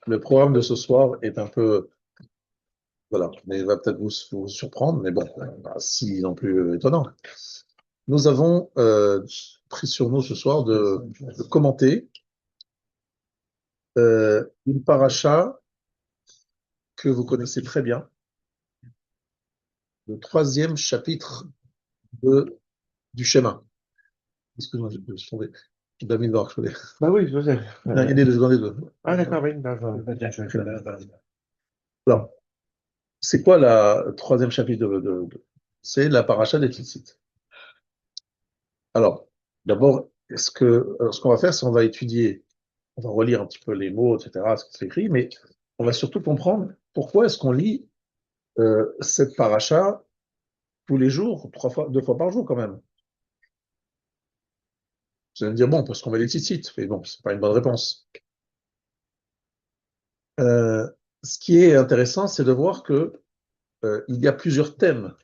Le programme de ce soir est un peu, voilà, mais il va peut-être vous surprendre, mais bon, pas si non plus étonnant. Nous avons pris sur nous ce soir de commenter une paracha que vous connaissez très bien, le troisième chapitre du schéma. Excuse-moi, je suis tombé. David Bark, je voulais. Bah oui, je sais. Non, il est deux secondes, il est deux. Ah d'accord, oui, d'accord. Alors, c'est quoi la troisième chapitre C'est la paracha des Tzitzit. Alors, d'abord, ce qu'on va faire, c'est qu'on va étudier, on va relire un petit peu les mots, etc., ce qui c'est écrit, mais on va surtout comprendre pourquoi est-ce qu'on lit cette paracha tous les jours, trois fois, deux fois par jour quand même. Vous allez me dire, bon, parce qu'on met les tzitzit, mais bon, c'est pas une bonne réponse. Euh, Ce qui est intéressant, c'est de voir que il y a plusieurs thèmes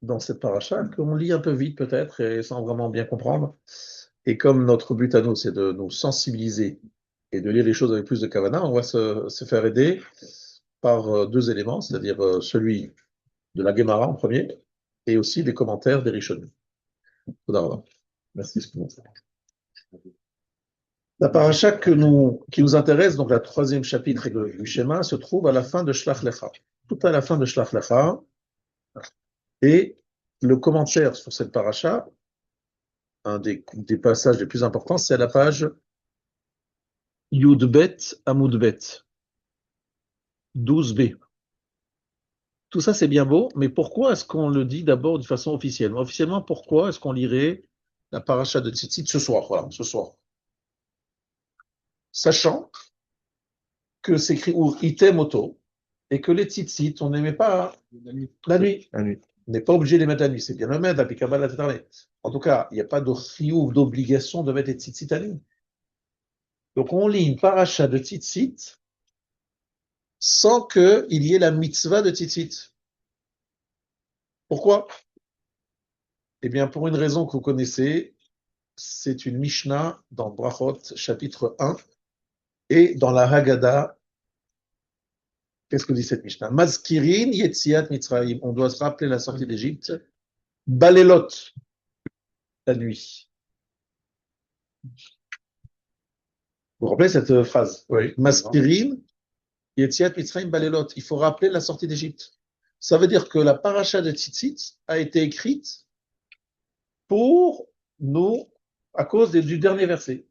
dans cette paracha qu'on lit un peu vite peut-être et sans vraiment bien comprendre. Et comme notre but à nous, c'est de nous sensibiliser et de lire les choses avec plus de kavana, on va se faire aider par deux éléments, c'est-à-dire celui de la Gemara en premier et aussi des commentaires des Rishonim. Merci. La paracha qui nous intéresse, donc la troisième chapitre du schéma, se trouve à la fin de Shlach Lecha. Tout à la fin de Shlach Lecha. Et le commentaire sur cette paracha, un des passages les plus importants, c'est à la page Yudbet Amudbet, 12b. Tout ça, c'est bien beau, mais pourquoi est-ce qu'on le dit d'abord de façon officielle? Officiellement, pourquoi est-ce qu'on lirait la paracha de Tzitzit ce soir? Voilà, ce soir. Sachant que c'est écrit ou itemoto et que les tzitzit, on n'aimait pas la nuit. La nuit. On n'est pas obligé de les mettre la nuit, c'est bien le mettre, la pikabala, etc. Mais en tout cas, il n'y a pas de chiyuv, d'obligation de mettre les tzitzit la nuit. Donc on lit une paracha de tzitzit sans qu'il y ait la mitzvah de tzitzit. Pourquoi? Eh bien, pour une raison que vous connaissez, c'est une Mishnah dans Brachot, chapitre 1, et dans la Haggadah, qu'est-ce que dit cette Mishnah? Mazkirin Yetziat Mitzrayim. On doit se rappeler la sortie d'Égypte. Balelot, la nuit. Vous vous rappelez cette phrase? Oui. Mazkirin Yetziat Mitzrayim Balelot. Il faut rappeler la sortie d'Égypte. Ça veut dire que la paracha de Tzitzit a été écrite pour nous à cause du dernier verset.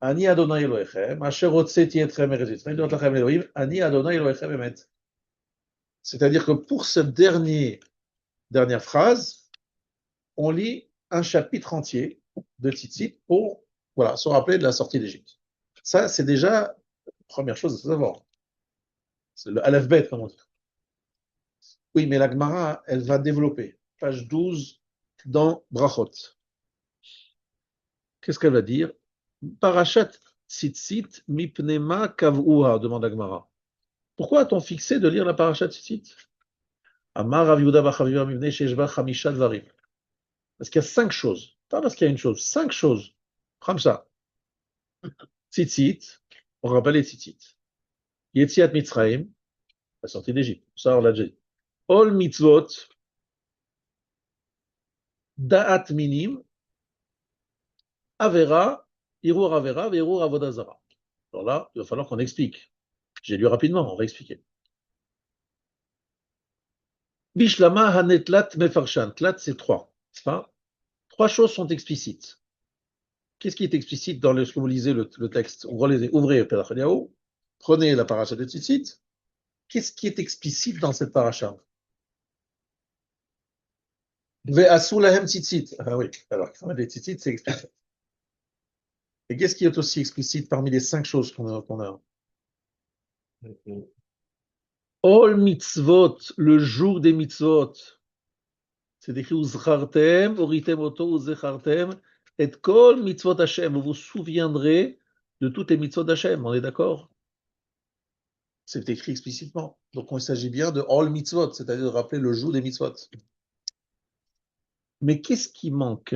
Ani Adonai Elohechem, Asher hotzeti etchem eretz Mitzrayim, Dot lachem Elohim, Ani Adonai Elohechem emet. C'est-à-dire que pour cette dernière phrase, on lit un chapitre entier de Tzitzit pour voilà, se rappeler de la sortie d'Égypte. Ça, c'est déjà la première chose à savoir. C'est le Aleph-Bet, comme on dit. Oui, mais la Gemara, elle va développer. Page 12 dans Brachot. Qu'est-ce qu'elle va dire? Parashat Tzitzit mipnema kavua, demande la Gemara. Pourquoi a-t-on fixé de lire la parashat Tzitzit? Amar Rav Yehuda bar Chaviva mivnei sheshba chamisha dvarim. Parce qu'il y a cinq choses. Pas parce qu'il y a une chose, cinq choses. Khamsa. Tzitzit, on rappelle les Tzitzit. Yetziat Mitzrayim, la sortie d'Égypte. Ça, on l'a déjà dit. Ol mitzvot, da'at minim, avera, irur avera, verur avodazara. Alors là, il va falloir qu'on explique. J'ai lu rapidement, on va expliquer. Bishlama hanetlat mefarshan. Tlat, c'est trois. Enfin, trois choses sont explicites. Qu'est-ce qui est explicite dans ce que vous lisez le texte? Ouvrez Perach Eliyahu, prenez la paracha de Tzitzit. Qu'est-ce qui est explicite dans cette paracha? Ve'asu lahem tzitzit. Ah oui, alors, les tzitzit, c'est explicite. Et qu'est-ce qui est aussi explicite parmi les cinq choses qu'on a? Ol mitzvot, le jour des mitzvot. C'est écrit Uzchartem, Oritem Oto, Uzechartem, et Kol mitzvot Hashem. Vous vous souviendrez de toutes les mitzvot d'Hashem, on est d'accord? C'est écrit explicitement. Donc il s'agit bien de All mitzvot, c'est-à-dire de rappeler le jour des mitzvot. Mais qu'est-ce qui manque?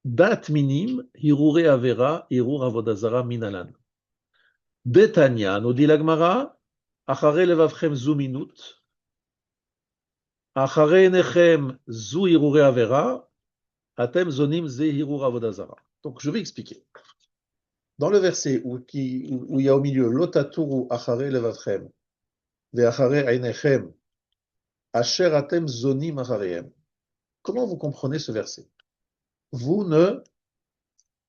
Dat minim, Hirure Avera, Hirur Avodazara Minalan. Betania, nous dit la Gemara, Achare levavchem zu minut, Achare nechem zu hirure avera, Atem zonim ze hirur avodazara. Donc je vais expliquer. Dans le verset où il y a au milieu, Lotaturu achare levavchem, ve'achare einechem, asher atem zonim acharehem. Comment vous comprenez ce verset? Vous ne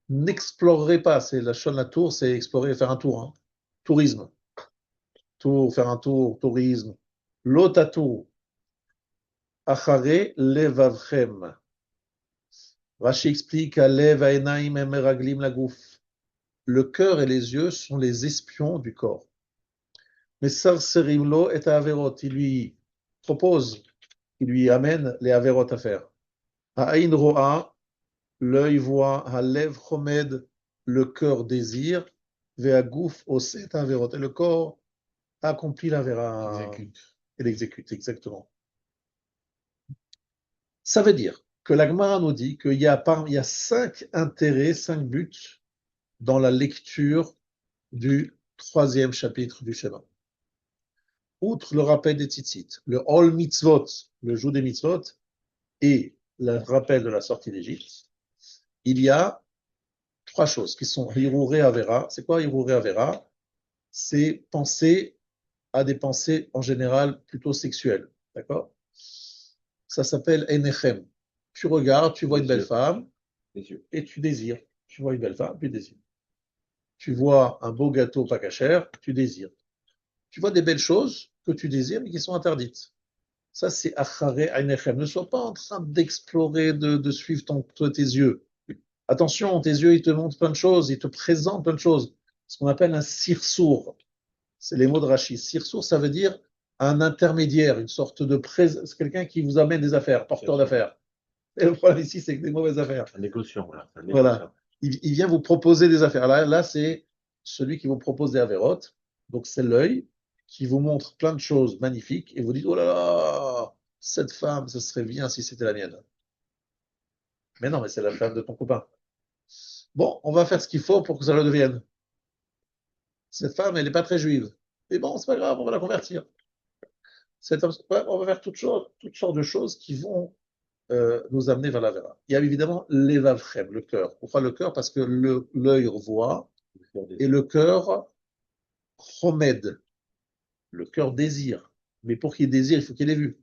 n'explorerez pas, c'est la Shon la tour, c'est explorer, faire un tour, hein. Tourisme. Tour, faire un tour, tourisme. Lotaturu achare levavchem. Rashi explique, Alev ha'enaim hem meraglim lagouf. Le cœur et les yeux sont les espions du corps. Mais Sarserimlo est à Averot, il lui propose, il lui amène les Averot à faire. Ha'ain ro'a, l'œil voit, ha'lev chomed, le cœur désire, ve'agouf oset Averot, et le corps accomplit l'Avera. Et l'exécute, exactement. Ça veut dire que la Gemara nous dit qu'il y a 5 intérêts, 5 buts dans la lecture du 3e chapitre du Shema. Outre le rappel des tzitzit, le Ol Mitzvot, le jour des mitzvot, et le rappel de la sortie d'Égypte, il y a 3 choses qui sont Hirure Avera. C'est quoi Hirure Avera? C'est penser à des pensées en général plutôt sexuelles. D'accord? Ça s'appelle Enechem. Tu regardes, tu vois une belle femme, et tu désires. Tu vois une belle femme, tu désires. Tu vois un beau gâteau pas cachère, tu désires. Tu vois des belles choses que tu désires, mais qui sont interdites. Ça, c'est Achare Einechem. Ne sois pas en train d'explorer, de suivre tes yeux. Attention, tes yeux, ils te montrent plein de choses, ils te présentent plein de choses. Ce qu'on appelle un sirsour. C'est les mots de Rashi. Sirsour, ça veut dire un intermédiaire, une sorte de c'est quelqu'un qui vous amène des affaires, porteur d'affaires. Et le problème ici, c'est que des mauvaises affaires. Un négociant, voilà. Voilà. Il vient vous proposer des affaires. Là, c'est celui qui vous propose des avérotes. Donc, c'est l'œil qui vous montre plein de choses magnifiques et vous dites, oh là là, cette femme, ce serait bien si c'était la mienne. Mais non, mais c'est la femme de ton copain. Bon, on va faire ce qu'il faut pour que ça le devienne. Cette femme, elle n'est pas très juive. Mais bon, c'est pas grave, on va la convertir. On va faire toutes sortes de choses qui vont nous amener vers la vera. Il y a évidemment l'evavchem, le cœur. Pourquoi le cœur? Parce que l'œil voit et le cœur chomed, le cœur désire. Mais pour qu'il désire, il faut qu'il ait vu.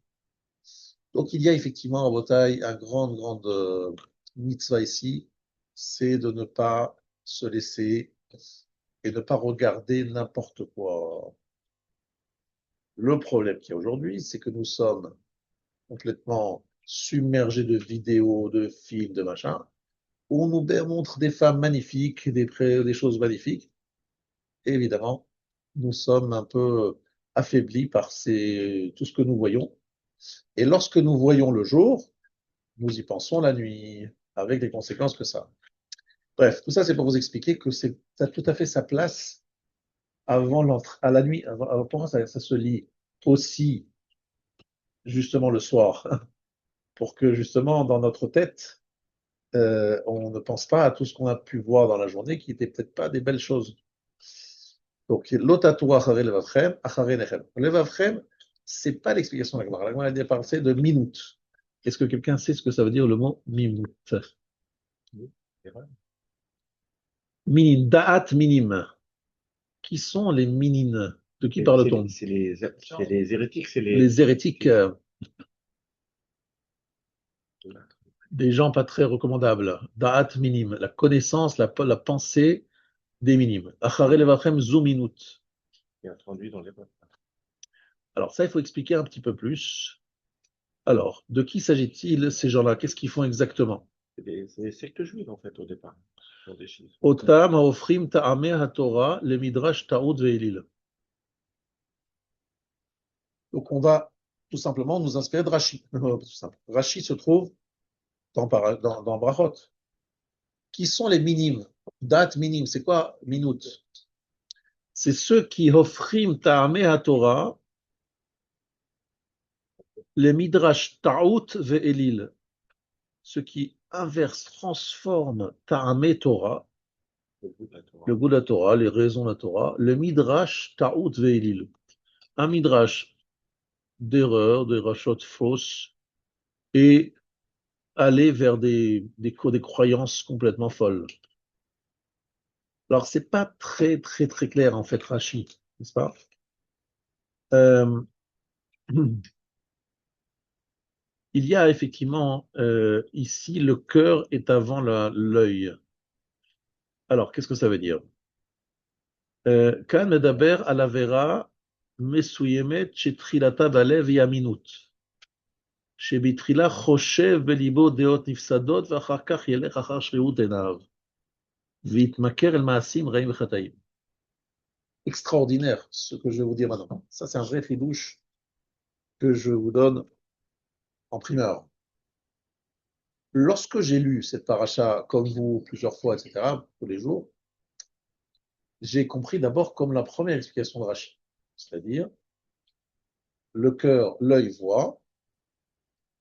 Donc il y a effectivement en bataille un grande mitzvah ici, c'est de ne pas se laisser et ne pas regarder n'importe quoi. Le problème qu'il y a aujourd'hui, c'est que nous sommes complètement submergés de vidéos, de films, de machins, où on nous montre des femmes magnifiques, des choses magnifiques. Et évidemment, nous sommes un peu affaiblis par tout ce que nous voyons. Et lorsque nous voyons le jour, nous y pensons la nuit, avec les conséquences que ça a. Bref, tout ça, c'est pour vous expliquer que ça a tout à fait sa place avant à la nuit. Pour moi, ça se lit aussi, justement, le soir, pour que, justement, dans notre tête, on ne pense pas à tout ce qu'on a pu voir dans la journée qui n'était peut-être pas des belles choses. Donc, l'otatu achare levavchem, achare nechem. Levavchem, c'est pas l'explication de la Gemara. La Gemara a parlé de minut. Est-ce que quelqu'un sait ce que ça veut dire le mot minut? Minin, da'at minim. Qui sont les minines? De qui parle-t-on? C'est les hérétiques. Les hérétiques. Des gens pas très recommandables. Da'at minim. La connaissance, la pensée des minimes. Achare levachem zu minut. Alors ça, il faut expliquer un petit peu plus. Alors, de qui s'agit-il, ces gens-là? Qu'est-ce qu'ils font exactement? C'est des sectes juives, en fait, au départ. Otam haofrim ta'ameh haTorah le midrash ta'ud ve'elil. Donc on va tout simplement nous inspirer de Rashi. Rashi se trouve dans Brachot. Qui sont les minimes? Date minime, c'est quoi minut? C'est ceux qui offrim ta'ameh haTorah le midrash ta'ut ve'elil. Ceux qui inversent, transforment ta'ameh Torah Le goût de la Torah. le goût de la Torah, les raisons de la Torah, le midrash ta'ut ve'elil, un midrash d'erreurs, de rachot fausses, et aller vers des croyances complètement folles. Alors, c'est pas très, très, très clair, en fait, Rashi, n'est-ce pas? Euh, il y a effectivement, ici, le cœur est avant l'œil. Alors, qu'est-ce que ça veut dire? Kan medaber al avera mesuyemet shetrilata balev yaminut. שבתחילה חושב בליבו דעות נפסדות ואחר כך ילך אחר שרירות עיניו ויתמכר אל מעשים רעים וחטאים. Extraordinaire ce que je vais vous dire maintenant. Ça, c'est un vrai tridouche que je vous donne en primeur. Lorsque j'ai lu cette paracha, comme vous, plusieurs fois, etc., tous les jours, j'ai compris d'abord comme la première explication de Rashi. C'est-à-dire, le cœur, l'œil voit,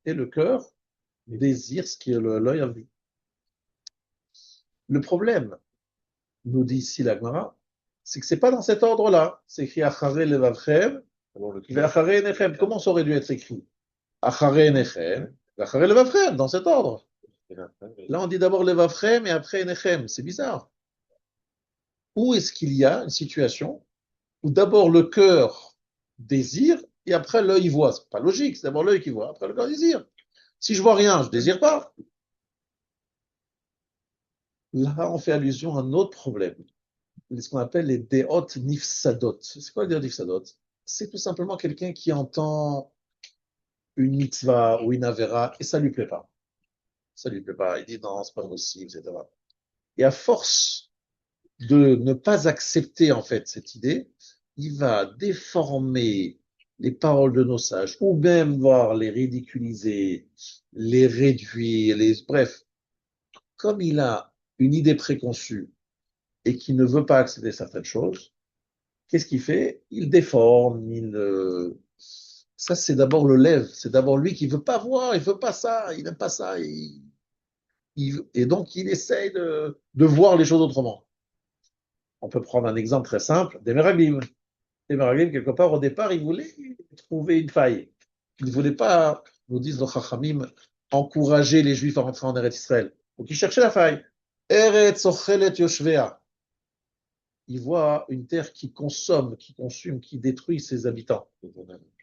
et le cœur désire ce que l'œil a vu. Le problème, nous dit ici la Gemara, c'est que c'est pas dans cet ordre-là. C'est écrit Acharé levavchem, ve'acharé enechem. Comment ça aurait dû être écrit? Acharé enechem, ve'acharé levavchem, dans cet ordre. Là, on dit d'abord levavchem et après enechem. C'est bizarre. Où est-ce qu'il y a une situation où d'abord le cœur désire et après l'œil voit? C'est pas logique. C'est d'abord l'œil qui voit, après le cœur désire. Si je vois rien, je désire pas. Là, on fait allusion à un autre problème. Ce qu'on appelle les déot nifsadot. C'est quoi les déot nifsadot? C'est tout simplement quelqu'un qui entend une mitzvah ou une avera et ça lui plaît pas. Ça lui plaît pas. Il dit non, c'est pas possible, etc. Et à force de ne pas accepter en fait cette idée, il va déformer les paroles de nos sages ou même voir les ridiculiser, les réduire, bref. Comme il a une idée préconçue et qui ne veut pas accepter certaines choses, qu'est-ce qu'il fait? Il déforme, ça c'est d'abord le lève, c'est d'abord lui qui veut pas voir, il veut pas ça, il n'aime pas ça, et donc il essaye de voir les choses autrement. On peut prendre un exemple très simple, des Meraglim. Les Meraglim, quelque part, au départ, ils voulaient trouver une faille. Ils ne voulaient pas, nous disent nos Chachamim, encourager les Juifs à rentrer en Eretz Israël. Donc ils cherchaient la faille. Eretz ochelet yoshvea. Il voit une terre qui consomme, qui consume, qui détruit ses habitants.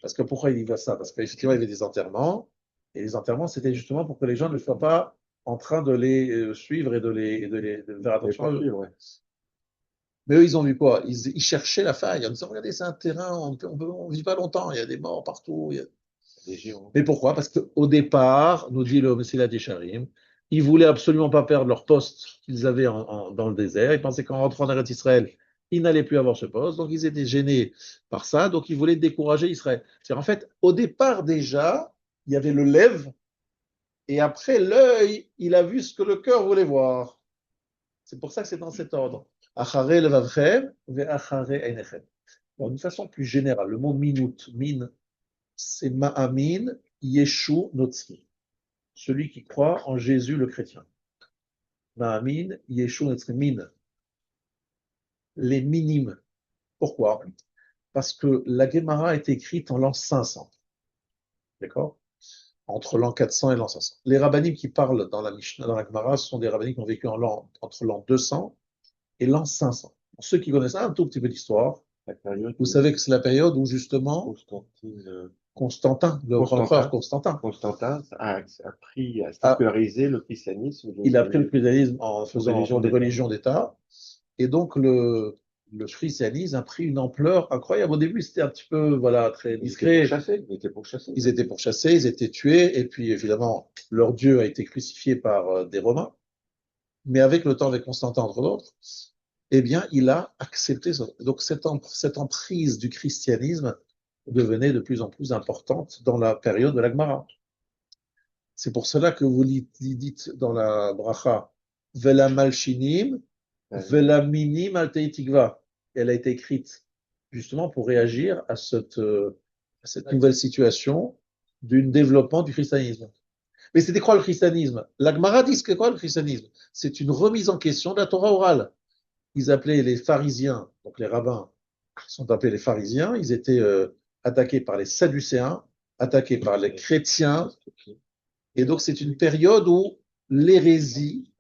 Parce que pourquoi il y voit ça? Parce qu'effectivement, il y avait des enterrements, et les enterrements, c'était justement pour que les gens ne soient pas en train de les suivre et de faire attention à eux. Ouais. Mais eux, ils ont vu quoi? Ils cherchaient la faille en disant, regardez, c'est un terrain, on vit pas longtemps, il y a des morts partout. Des géants. Mais pourquoi? Parce qu'au départ, nous dit le Messilat Yesharim, ils voulaient absolument pas perdre leur poste qu'ils avaient dans le désert. Ils pensaient qu'en rentrant en Eretz Israël, ils n'allaient plus avoir ce poste. Donc, ils étaient gênés par ça. Donc, ils voulaient décourager Israël. C'est en fait, au départ, déjà, il y avait le lève. Et après, l'œil, il a vu ce que le cœur voulait voir. C'est pour ça que c'est dans cet ordre. Acharé levavchem ve'acharé einechem. Bon, d'une façon plus générale, le mot minut, min, c'est ma'amin yeshu notzri. Celui qui croit en Jésus le chrétien. Ma'amin, Yeshu Netzremin. Les minimes. Pourquoi? Parce que la Gemara a été écrite en l'an 500. D'accord? Entre l'an 400 et l'an 500. Les rabbinim qui parlent dans la Mishnah, dans la Gemara, ce sont des rabbinim qui ont vécu entre l'an 200 et l'an 500. Pour ceux qui connaissent un tout petit peu d'histoire, vous savez que c'est la période où justement Constantin, empereur Constantin. Constantin a sécularisé le christianisme. Il a pris le christianisme en faisant une religion d'État. Et donc, le christianisme a pris une ampleur incroyable. Au début, c'était un petit peu, voilà, très discret. Ils étaient pourchassés. Ils étaient pourchassés, ils étaient tués. Et puis, évidemment, leur Dieu a été crucifié par des Romains. Mais avec le temps, avec Constantin, entre autres, eh bien, il a accepté ça. Donc, cette emprise du christianisme devenait de plus en plus importante dans la période de la Gemara. C'est pour cela que vous dites dans la bracha, Vela malchinim, Vela minim altei tikva. Elle a été écrite justement pour réagir à cette nouvelle situation d'un développement du christianisme. Mais c'était quoi le christianisme? La Gemara dit que quoi le christianisme? C'est une remise en question de la Torah orale. ils appelaient les pharisiens, donc les rabbins, qui sont appelés les pharisiens, ils étaient attaqués par les sadducéens, attaqués par les chrétiens, et donc c'est une période où l'hérésie,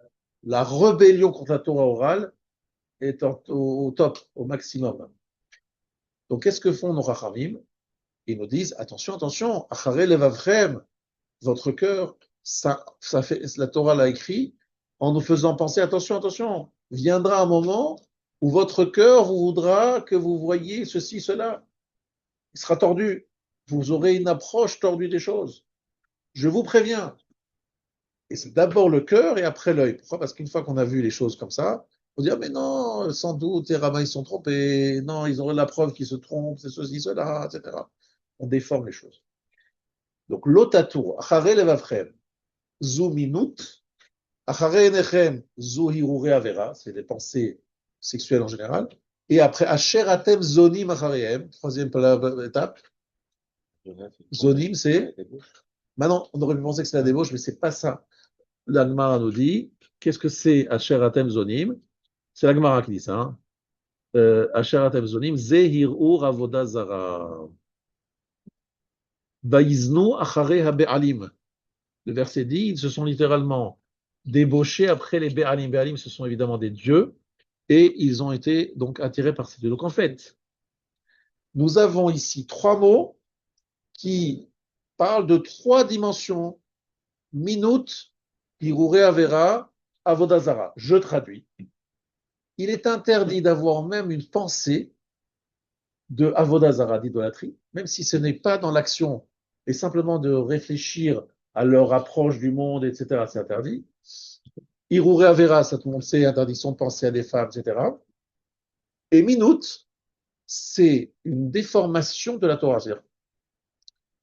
la rébellion contre la Torah orale est au top, au maximum. Donc qu'est-ce que font nos rachamim? Ils nous disent, attention, attention, acharei levavchem, votre cœur, ça fait, la Torah l'a écrit, en nous faisant penser, attention, attention, viendra un moment où votre cœur vous voudra que vous voyiez ceci, cela. Il sera tordu. Vous aurez une approche tordue des choses. Je vous préviens. Et c'est d'abord le cœur et après l'œil. Pourquoi? Parce qu'une fois qu'on a vu les choses comme ça, on dit, ah, mais non, sans doute, les rabbins, ils sont trompés. Non, ils auraient la preuve qu'ils se trompent, c'est ceci, cela, etc. On déforme les choses. Donc, l'otatur, acharei levavchem, zu minut, acharei enechem, zu hirure avera, c'est des pensées sexuelles en général. Et après, asher atem zonim acharehem, troisième étape. Zonim, c'est. Maintenant, on aurait pu penser que c'est la débauche, mais c'est pas ça. L'Agmara nous dit, qu'est-ce que c'est asher atem zonim? C'est l'Agmara qui dit ça. Hein. Asher atem zonim, zehir ur avoda zara. Baiznu acharei habe'alim. Le verset dit, ils se sont littéralement débauchés après les Béalim. Béalim, ce sont évidemment des dieux, et ils ont été donc attirés par ces dieux. Donc en fait, nous avons ici trois mots qui parlent de trois dimensions. Minut, Hirure Avera, Avodazara. Je traduis. Il est interdit d'avoir même une pensée de Avodazara, d'idolâtrie, même si ce n'est pas dans l'action, et simplement de réfléchir à leur approche du monde, etc., c'est interdit. Hirure Avera, ça tout le monde sait, interdiction de penser à des femmes, etc. Et Minut, c'est une déformation de la Torah. C'est-à-dire,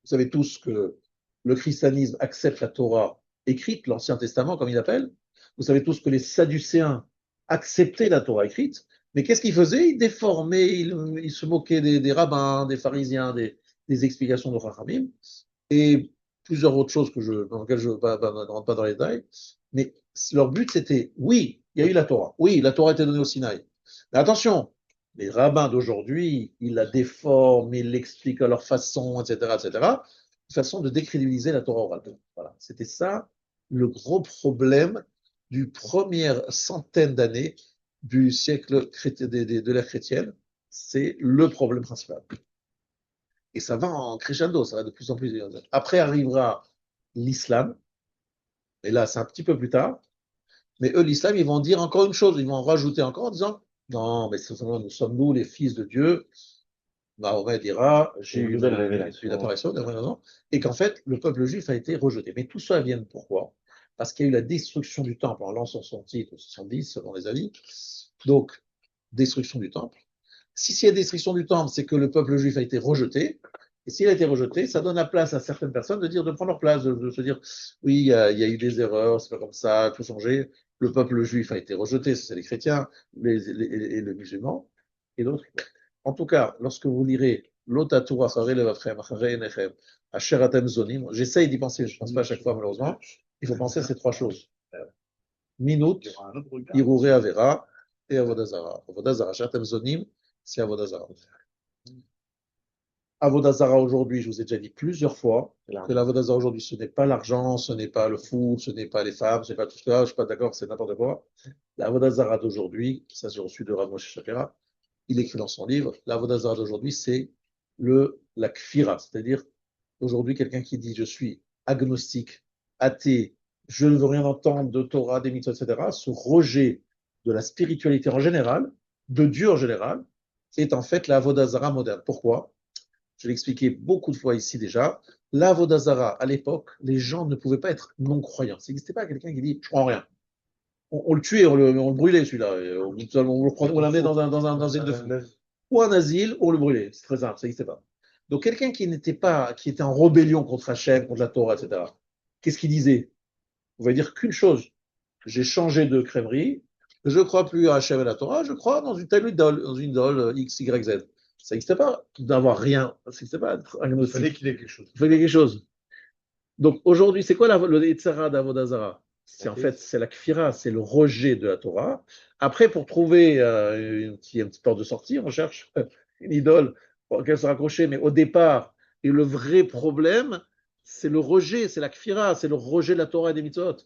vous savez tous que le christianisme accepte la Torah écrite, l'Ancien Testament, comme il appelle. Vous savez tous que les Sadducéens acceptaient la Torah écrite. Mais qu'est-ce qu'ils faisaient? Ils déformaient, ils se moquaient des rabbins, des pharisiens, des explications de Chachamim, et plusieurs autres choses dans lesquelles je ne rentre pas dans les détails. Mais leur but, c'était, oui, il y a eu la Torah. Oui, la Torah a été donnée au Sinaï. Mais attention, les rabbins d'aujourd'hui, ils la déforment, ils l'expliquent à leur façon, etc., etc., une façon de décrédibiliser la Torah orale. Voilà. C'était ça le gros problème du première centaine d'années du siècle de l'ère chrétienne. C'est le problème principal. Et ça va en crescendo, ça va de plus en plus. Après arrivera l'islam, et là c'est un petit peu plus tard, mais eux, l'islam, ils vont dire encore une chose, ils vont en rajouter encore en disant, non, mais nous sommes nous les fils de Dieu. Mahomet dira, j'ai eu une apparition, et qu'en fait, le peuple juif a été rejeté. Mais tout ça vient de pourquoi? Parce qu'il y a eu la destruction du temple en l'an 70 ou 70, selon les avis. Donc, destruction du temple. Si y a destruction du temple, c'est que le peuple juif a été rejeté. Et s'il a été rejeté, ça donne la place à certaines personnes de prendre leur place, de se dire, oui, il y a eu des erreurs, c'est pas comme ça, tout changer. Le peuple juif a été rejeté, c'est les chrétiens, et les musulmans, et d'autres. En tout cas, lorsque vous lirez l'Otatou Acharei Levavchem, Acharei Enechem, Asher Atem Zonim, j'essaye d'y penser, je ne pense pas à chaque fois malheureusement, il faut penser à ces trois choses. Minut, Hirure Avera et Avodazara. Avodazara, Asher Atem Zonim, c'est Avodazara. Avodazara aujourd'hui, je vous ai déjà dit plusieurs fois que l'Avodazara aujourd'hui, ce n'est pas l'argent, ce n'est pas le foot, ce n'est pas les femmes, ce n'est pas tout ça, je ne suis pas d'accord, c'est n'importe quoi. L'Avodazara d'aujourd'hui, ça j'ai reçu de Rav Moshe Shapira, il écrit dans son livre, l'Avodazara d'aujourd'hui, c'est la kfira, c'est-à-dire aujourd'hui quelqu'un qui dit je suis agnostique, athée, je ne veux rien entendre de Torah, des mitzvot, etc., ce rejet de la spiritualité en général, de Dieu en général, est en fait la Avodazara moderne. Pourquoi? Je l'ai expliqué beaucoup de fois ici déjà. La Avodazara, à l'époque, les gens ne pouvaient pas être non-croyants. Ça n'existait pas quelqu'un qui dit je crois en rien. On le tuait, on le brûlait celui-là. On l'amenait dans un asile de fou. Ou un asile, ou on le brûlait. C'est très simple, ça n'existait pas. Donc quelqu'un qui était en rébellion contre Hachem, contre la Torah, etc., qu'est-ce qu'il disait? On va dire qu'une chose. J'ai changé de crèmerie, je ne crois plus à Hachem et à la Torah, je crois dans une telle idole, X, Y, Z. Ça n'existait pas d'avoir rien. Ça n'existait pas. Il fallait qu'il ait quelque chose. Il fallait quelque chose. Donc aujourd'hui, c'est quoi le Etzara d'Avodazara? En fait, c'est la kfira, c'est le rejet de la Torah. Après, pour trouver une petite porte de sortie, on cherche une idole pour laquelle se raccrocher. Mais au départ, et le vrai problème, c'est le rejet, c'est la kfira, c'est le rejet de la Torah et des mitzvot,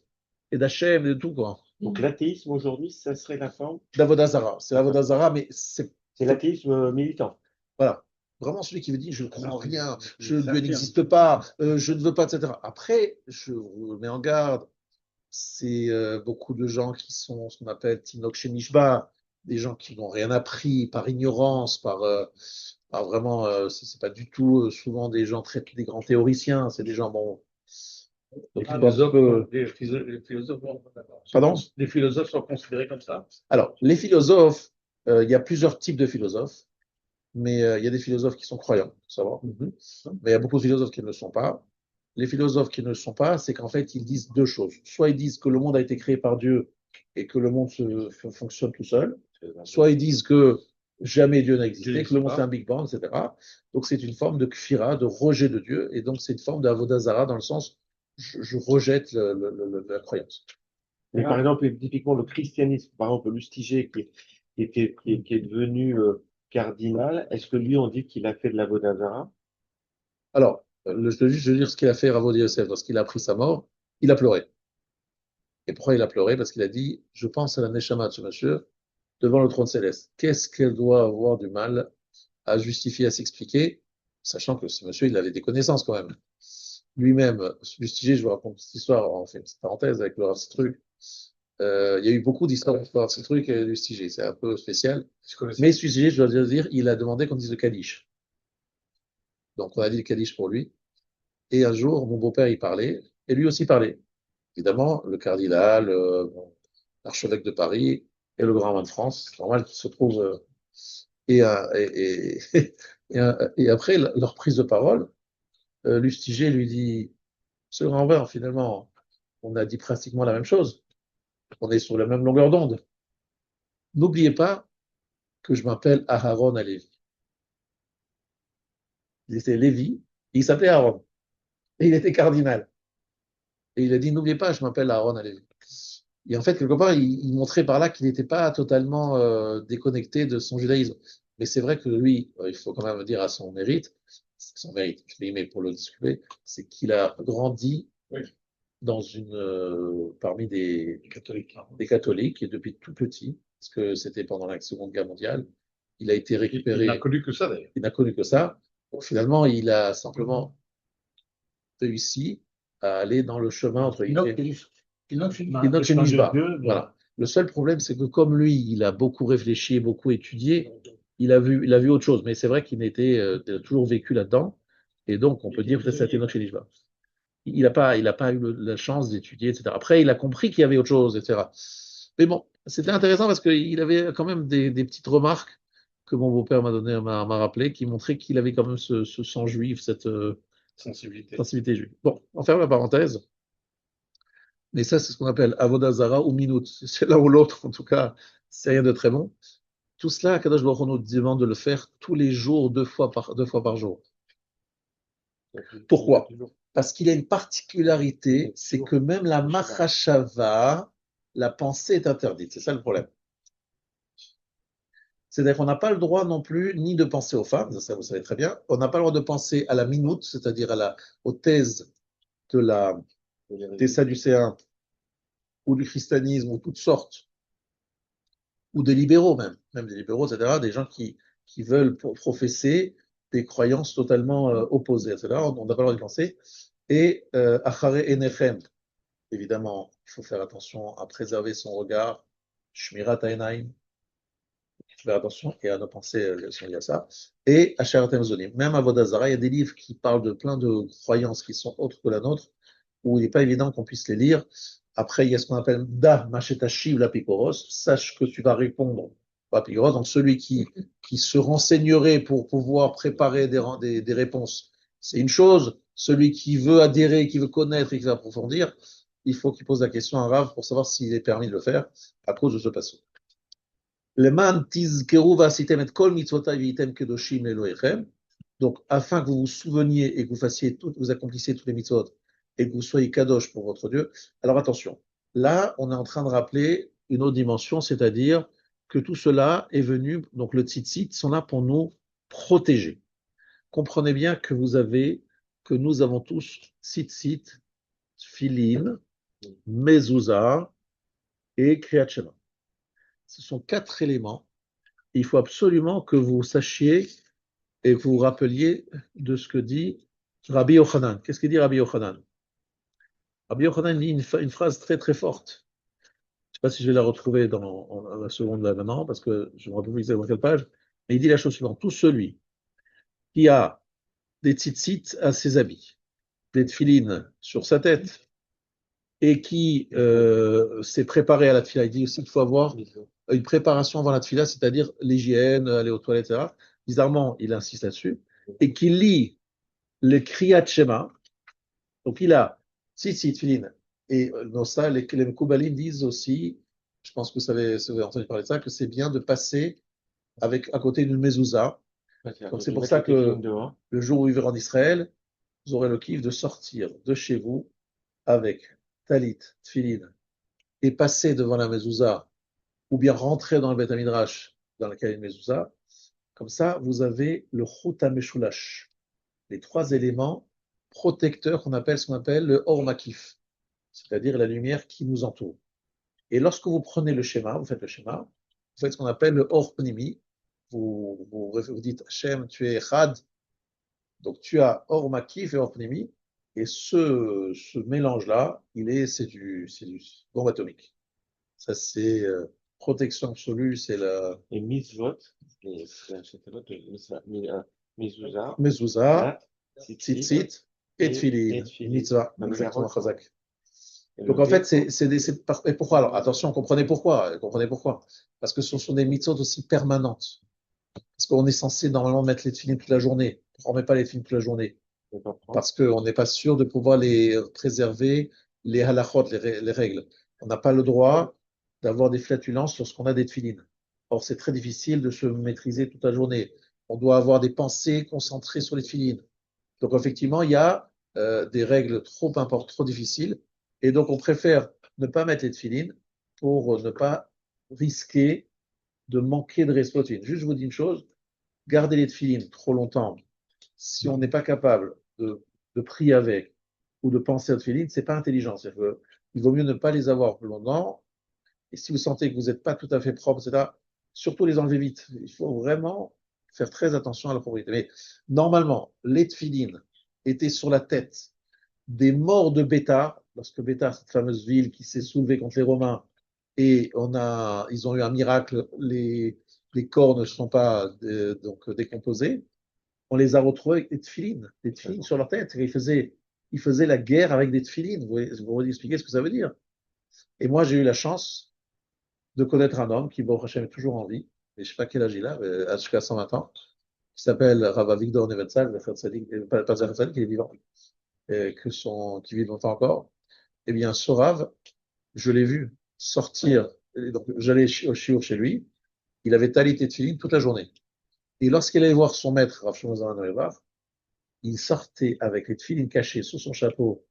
et d'Hachem, et de tout, quoi. Donc l'athéisme aujourd'hui, ça serait la forme. D'Avodazara. C'est Avodazara, mais c'est l'athéisme militant. voilà. Vraiment celui qui veut dire je ne crois en rien, Dieu n'existe pas, je ne veux pas, etc. Après, je vous mets en garde, c'est beaucoup de gens qui sont ce qu'on appelle Tinok Shemishba, des gens qui n'ont rien appris par ignorance, par vraiment, c'est pas du tout souvent des gens des grands théoriciens, c'est des gens bon. Les philosophes, Pardon? Les philosophes sont considérés comme ça? Alors, les philosophes, il y a plusieurs types de philosophes, mais il y a des philosophes qui sont croyants, faut savoir. Mais il y a beaucoup de philosophes qui ne le sont pas. Les philosophes qui ne le sont pas, c'est qu'en fait, ils disent deux choses. Soit ils disent que le monde a été créé par Dieu et que le monde fonctionne tout seul, soit ils disent que jamais Dieu n'a existé, que le monde c'est un Big Bang, etc. Donc c'est une forme de kfira, de rejet de Dieu, et donc c'est une forme d'Avodazara dans le sens je rejette la croyance. Mais par exemple, typiquement le christianisme, par exemple, Lustiger qui est devenu cardinal, est-ce que lui, on dit qu'il a fait de la Vodazara? Alors, je veux juste dire ce qu'il a fait Rav Yosef lorsqu'il a appris sa mort, il a pleuré. Et pourquoi il a pleuré? Parce qu'il a dit, je pense à la Neshama de ce monsieur devant le trône céleste. Qu'est-ce qu'elle doit avoir du mal à justifier, à s'expliquer, sachant que ce monsieur, il avait des connaissances quand même. Lui-même, Lustiger, je vous raconte cette histoire, on fait une petite parenthèse avec le Rav Citruc. Il y a eu beaucoup d'histoires avec le Rav Citruc et Lustiger, c'est un peu spécial. Mais Lustiger, je dois dire, il a demandé qu'on dise le Kaddish. Donc on a dit le Kaddish pour lui. Et un jour, mon beau-père, il parlait, et lui aussi parlait. Évidemment, le cardinal, l'archevêque de Paris et le grand roi de France, c'est normal qu'ils se trouvent. Et après leur prise de parole, Lustiger lui dit, ce grand roi, finalement, on a dit pratiquement la même chose. On est sur la même longueur d'onde. N'oubliez pas que je m'appelle Aharon Alevi. Il était Lévi, et il s'appelait Aaron. Et il était cardinal. Et il a dit, n'oubliez pas, je m'appelle Aaron Alevi. Et en fait, quelque part, il montrait par là qu'il n'était pas totalement déconnecté de son judaïsme. Mais c'est vrai que lui, il faut quand même dire à son mérite, je l'ai aimé pour le discuter, c'est qu'il a grandi dans parmi des catholiques, et depuis tout petit, parce que c'était pendant la Seconde Guerre mondiale, il a été récupéré. Il n'a connu que ça, d'ailleurs. Il n'a connu que ça. Donc, finalement, il a simplement réussi à aller dans le chemin entre voilà. Le seul problème, c'est que comme lui, il a beaucoup réfléchi, beaucoup étudié, il a vu autre chose. Mais c'est vrai qu'il a toujours vécu là-dedans. Et donc, on peut dire peut-être que c'était notre Nishba. Il n'a pas eu la chance d'étudier, etc. Après, il a compris qu'il y avait autre chose, etc. Mais bon, c'était intéressant parce qu'il avait quand même des petites remarques que mon beau-père m'a rappelé, qui montraient qu'il avait quand même ce sang juif, cette sensibilité juive. Bon, on ferme la parenthèse. Mais ça, c'est ce qu'on appelle Avodazara ou Minut. C'est l'un ou l'autre, en tout cas, c'est rien de très bon. Tout cela, Kadosh Baruch Hu nous demande de le faire tous les jours, deux fois par jour. Pourquoi? Parce qu'il y a une particularité, c'est que même la Machashava, la pensée est interdite. C'est ça le problème. C'est-à-dire qu'on n'a pas le droit non plus ni de penser aux femmes, ça vous savez très bien. On n'a pas le droit de penser à la minute, c'est-à-dire aux thèses des Sadducéens ou du christianisme ou toutes sortes, ou des libéraux même des libéraux, etc., des gens qui veulent professer des croyances totalement opposées, etc. On n'a pas le droit de penser. Et Achare Enechem, évidemment, il faut faire attention à préserver son regard, Shmirat Ainaim, faire attention et à ne penser à ça. Et Asharatem Zonim, même à Vodazara, il y a des livres qui parlent de plein de croyances qui sont autres que la nôtre, où il n'est pas évident qu'on puisse les lire. Après, il y a ce qu'on appelle Da Machetashi ou la Picoros, sache que tu vas répondre à Picoros, donc celui qui se renseignerait pour pouvoir préparer des réponses, c'est une chose. Celui qui veut adhérer, qui veut connaître et qui veut approfondir, il faut qu'il pose la question à Rav pour savoir s'il est permis de le faire à cause de ce passage. Donc, afin que vous vous souveniez et que vous accomplissiez tous les mitzvot et que vous soyez kadosh pour votre Dieu. Alors attention, Là, on est en train de rappeler une autre dimension, c'est-à-dire que tout cela est venu, donc le tzitzit sont là pour nous protéger. Comprenez bien que nous avons tous tzitzit, filin, mezouza et kriyat shema. Ce sont 4 éléments. Il faut absolument que vous sachiez et que vous vous rappeliez de ce que dit Rabbi Yochanan. Qu'est-ce qu'il dit Rabbi Yochanan? Rabbi Yochanan dit une phrase très très forte. Je ne sais pas si je vais la retrouver dans la seconde là maintenant, parce que je ne me rappelle plus exactement quelle page, mais il dit la chose suivante. Tout celui qui a des tzitzit à ses habits, des tfilines sur sa tête, et qui s'est préparé à la tfila, il dit aussi qu'il faut avoir une préparation avant la tfila, c'est-à-dire l'hygiène, aller aux toilettes, etc. Bizarrement, il insiste là-dessus, et qui lit le Kriyat Shema, donc il a tzitzit, tfilines, et dans ça, les Mekoubalim disent aussi, je pense que vous avez entendu parler de ça, que c'est bien de passer à côté d'une mezouza. Donc c'est pour ça que le jour où vous vivrez en Israël, vous aurez le kiff de sortir de chez vous avec talit, tfilin, et passer devant la mezouza, ou bien rentrer dans le Beth Midrash dans lequel il y a une mezouza. Comme ça, vous avez le chut hameshulash, les 3 éléments protecteurs ce qu'on appelle le or makif, c'est-à-dire la lumière qui nous entoure. Et lorsque vous prenez le schéma, vous faites le schéma, vous faites ce qu'on appelle le or pnimi, vous dites Hachem, tu es Chad, donc tu as or makif et or pnimi, et ce mélange-là, c'est du bombe atomique. Ça, c'est protection absolue, c'est la Et mitzvot, mezouza, mezouza, tzitzit, tzitzit et tfilin, tfilin. mitzvah, Dans le exactement, Yarok, chazak. et Donc le en fait, guet, et pourquoi alors? Attention, comprenez pourquoi, Parce que ce sont des mitzvot aussi permanentes. Parce qu'on est censé normalement mettre les tefilines toute la journée. Pourquoi on ne met pas les tefilines toute la journée? je comprends. Parce qu'on n'est pas sûr de pouvoir les préserver, les halachot, les règles. On n'a pas le droit d'avoir des flatulences lorsqu'on a des tefilines. Or, c'est très difficile de se maîtriser toute la journée. On doit avoir des pensées concentrées sur les tefilines. Donc, effectivement, il y a des règles trop importantes, trop difficiles. Et donc, on préfère ne pas mettre les tefilines pour ne pas risquer de manquer de respect. Juste, je vous dis une chose, garder les tefilines trop longtemps, si on n'est pas capable de prier avec ou de penser à tefilines, c'est pas intelligent. Il vaut mieux ne pas les avoir plus longtemps. Et si vous sentez que vous n'êtes pas tout à fait propre, etc., surtout les enlever vite. Il faut vraiment faire très attention à la propriété. Mais normalement, les tefilines étaient sur la tête des morts de Bétar, lorsque Bétar, cette fameuse ville qui s'est soulevée contre les Romains, et ils ont eu un miracle, les corps ne sont pas donc décomposés, on les a retrouvés avec des tefilines sur leur tête. Ils faisaient la guerre avec des tefilines. Vous expliquez ce que ça veut dire. Et moi, j'ai eu la chance de connaître un homme qui, bon, Hachem, est toujours en vie, mais je ne sais pas quel âge il a, jusqu'à 120 ans, qui s'appelle Rava Victor Nevetzal, pas Zachatzal, qui est vivant, qui vit longtemps encore. Eh bien, ce Rav, je l'ai vu sortir, donc j'allais au shiur chez lui, il avait talit et tefilin toute la journée. Et lorsqu'il allait voir son maître, Rav Shlomo Zalman Auerbach, il sortait avec les tefilines cachées sous son chapeau,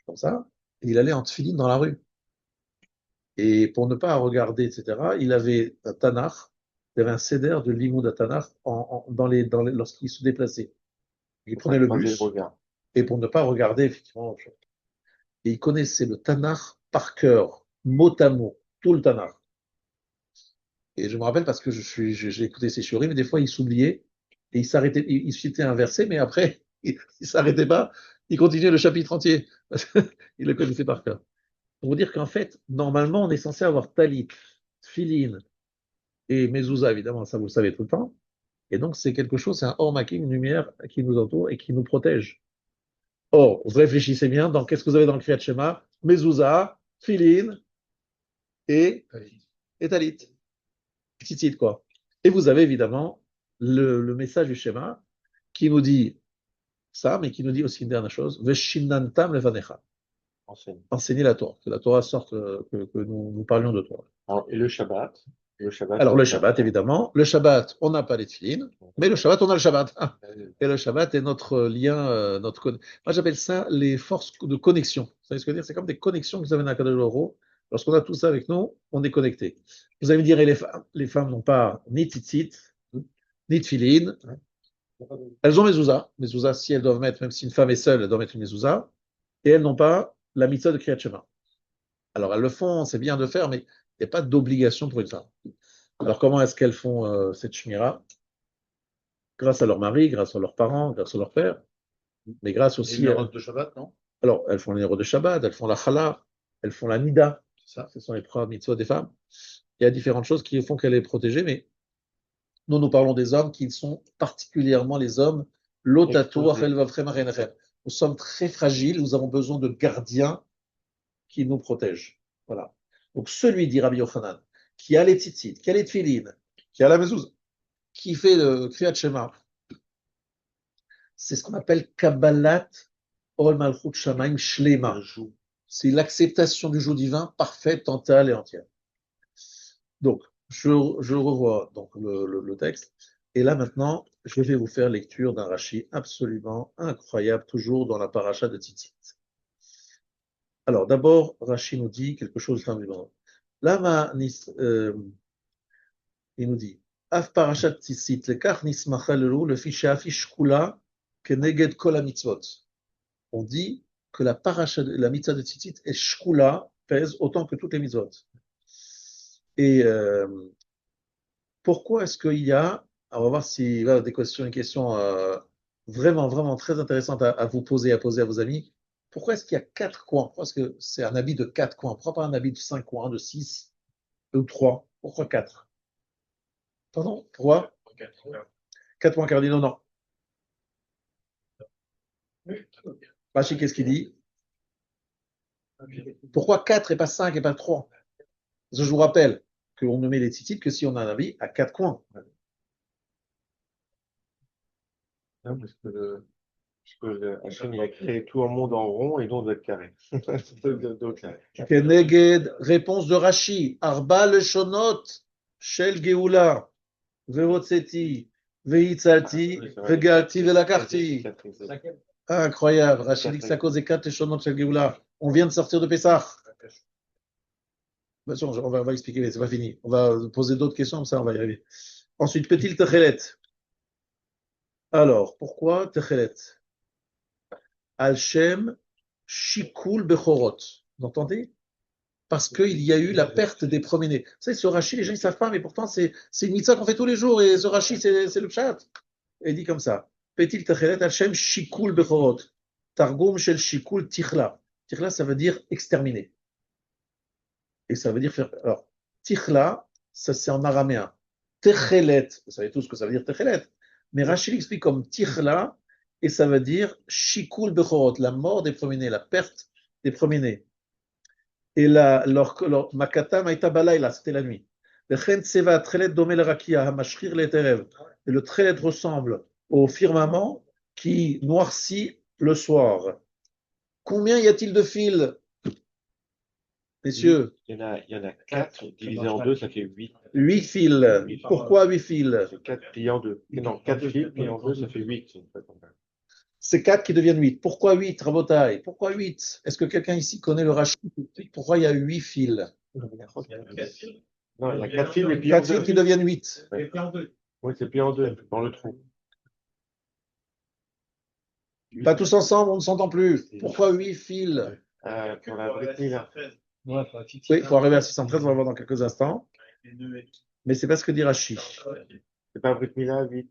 comme ça, et il allait en tefilin dans la rue. Et pour ne pas regarder, etc., il avait un Tanakh, il avait un seder de Limoud à Tanakh lorsqu'il se déplaçait. Il prenait le bus, et pour ne pas regarder, effectivement, et il connaissait le Tanakh par cœur, mot à mot, tout le Tanakh. Et je me rappelle parce que j'ai écouté ses shiurim, mais des fois il s'oubliait, et il s'arrêtait, il citait un verset, mais après, il s'arrêtait pas, il continuait le chapitre entier, parce qu'il le connaissait par cœur. Pour vous dire qu'en fait, normalement, on est censé avoir talit, filine et mezouza, évidemment, ça vous le savez tout le temps. Et donc, c'est quelque chose, c'est un or-making, une lumière qui nous entoure et qui nous protège. Or, vous réfléchissez bien dans qu'est-ce que vous avez dans le Kriyat Shema, mezouza, filine et talit. Tzitzit, quoi. Et vous avez évidemment le message du schéma qui nous dit ça, mais qui nous dit aussi une dernière chose, Veshinantam levanecha. Enseigner la Torah, que la Torah sorte, que nous parlions de Torah. Alors, et le Shabbat? Alors, le Shabbat, évidemment. Le Shabbat, on n'a pas les tefilines, mais le Shabbat, on a le Shabbat. Et le Shabbat est notre lien, moi, j'appelle ça les forces de connexion. Vous savez ce que je veux dire? C'est comme des connexions que vous avez dans la Kadosh Baruch Hu. Lorsqu'on a tout ça avec nous, on est connecté. Vous allez me dire, et les femmes n'ont pas ni tzitzit, ni tefillin. Elles ont mezouza, si elles doivent mettre, même si une femme est seule, elle doit mettre une mezouza, et elles n'ont pas la mitzvah de Kriyat Shema. Alors elles le font, c'est bien de faire, mais il n'y a pas d'obligation pour une femme. Alors comment est-ce qu'elles font cette shmira? Grâce à leur mari, grâce à leurs parents, grâce à leur père, mais grâce Et aussi une à... robe de Shabbat, non? Alors, elles font les héros de Shabbat, elles font la chala, elles font la nida. C'est ça. Ce sont les trois mitzvot des femmes. Il y a différentes choses qui font qu'elle est protégée, mais nous parlons des hommes qui sont particulièrement les hommes. Exposés. Nous sommes très fragiles, nous avons besoin de gardiens qui nous protègent. Voilà. Donc, celui, dit Rabbi Yochanan, qui a les tzitzit, qui a les tfilin, qui a la mezouza, qui fait le Kriyat Shema, c'est ce qu'on appelle Kabbalat Ol Malchut Shamaim Shlema. Un joug. C'est l'acceptation du joug divin parfaite, totale et entière. Donc, je revois donc le texte. Et là, maintenant, je vais vous faire lecture d'un Rashi absolument incroyable, toujours dans la paracha de Tzitzit. Alors, d'abord, Rashi nous dit quelque chose d'amusant. Là, il nous dit Af parashat Tzitzit, lekach nismachalelu, le fiché afish kula, keneged kol ha-mitzvot. On dit que la paracha, la mitzvah de Tzitzit est shkula, pèse autant que toutes les mitzvot. Et pourquoi est-ce qu'il y a, on va voir s'il y a des questions, une question vraiment, vraiment très intéressante à vous poser, à poser à vos amis. Pourquoi est-ce qu'il y a 4 coins? Pourquoi est-ce que c'est un habit de 4 coins? Pourquoi pas un habit de 5 coins, de 6 ou 3? Pourquoi 4? Pardon? Pourquoi? 4 points cardinaux, non. Rachid, qu'est-ce qu'il dit? Pourquoi 4 et pas 5 et pas 3? Parce que je vous rappelle qu'on ne met les tzitzit que si on a un habit à 4 coins. Non, parce que Hachem, il a créé tout un monde en rond et nous, on doit être carré. Donc, Keneged, réponse de Rashi. Arba le shonot, shel geoula, vehotzeti, vehitzalti, vegalti, velakarti. Incroyable. Rashi dit que c'est à cause des 4 shonot shel geoula. On vient de sortir de Pessah. Bien sûr, on va expliquer, mais c'est pas fini. On va poser d'autres questions, comme ça on va y arriver. Ensuite, petit techelet. Alors, pourquoi techelet? Al-Shem Shikul Bechorot. Vous entendez? Parce qu'il y a eu la perte des premiers-nés. Vous savez, ce Rashi, les gens ne savent pas, mais pourtant, c'est une mitzvah qu'on fait tous les jours, et ce Rashi, c'est le pshat. Et il dit comme ça. Petit Techelet Al-Shem Shikul Bechorot. Targum Shel Shikul Tichla. Tichla, ça veut dire exterminer. Et ça veut dire faire. Alors, Tichla, ça c'est en araméen. Techelet, vous savez tous ce que ça veut dire Techelet. Mais Rachid explique comme Tichla, et ça veut dire Shikul Bechorot, la mort des premiers-nés, la perte des premiers-nés. Et leur Makata Maïta Balayla, c'était la nuit. Vechen Tseva, Trelet Domel Rakia, Hamashrir Leterev. Et le Trelet ressemble au firmament qui noircit le soir. Combien y a-t-il de fils, messieurs? il y en a 4 divisé en 2, ça fait 8. 8 fils. Pourquoi 8 fils? C'est 4 pliés en 2. Non, 4 fils pliés en 2, ça fait 8. C'est 4 qui deviennent 8. Pourquoi 8, Rabotai? Pourquoi 8? Est-ce que quelqu'un ici connaît le rachis? Pourquoi il y a 8 fils? Non, il y a 4 fils, mais pliés en 4 fils 2. qui deviennent 8. Oui, c'est plié en 2, dans le trou. Pas tous ensemble, on ne s'entend plus. Pourquoi 8 fils? Pour la Brit Mila. Oui, pour arriver à 613, on va voir dans quelques instants. Mais c'est pas ce que dit Rashi. C'est pas Brit Mila, 8.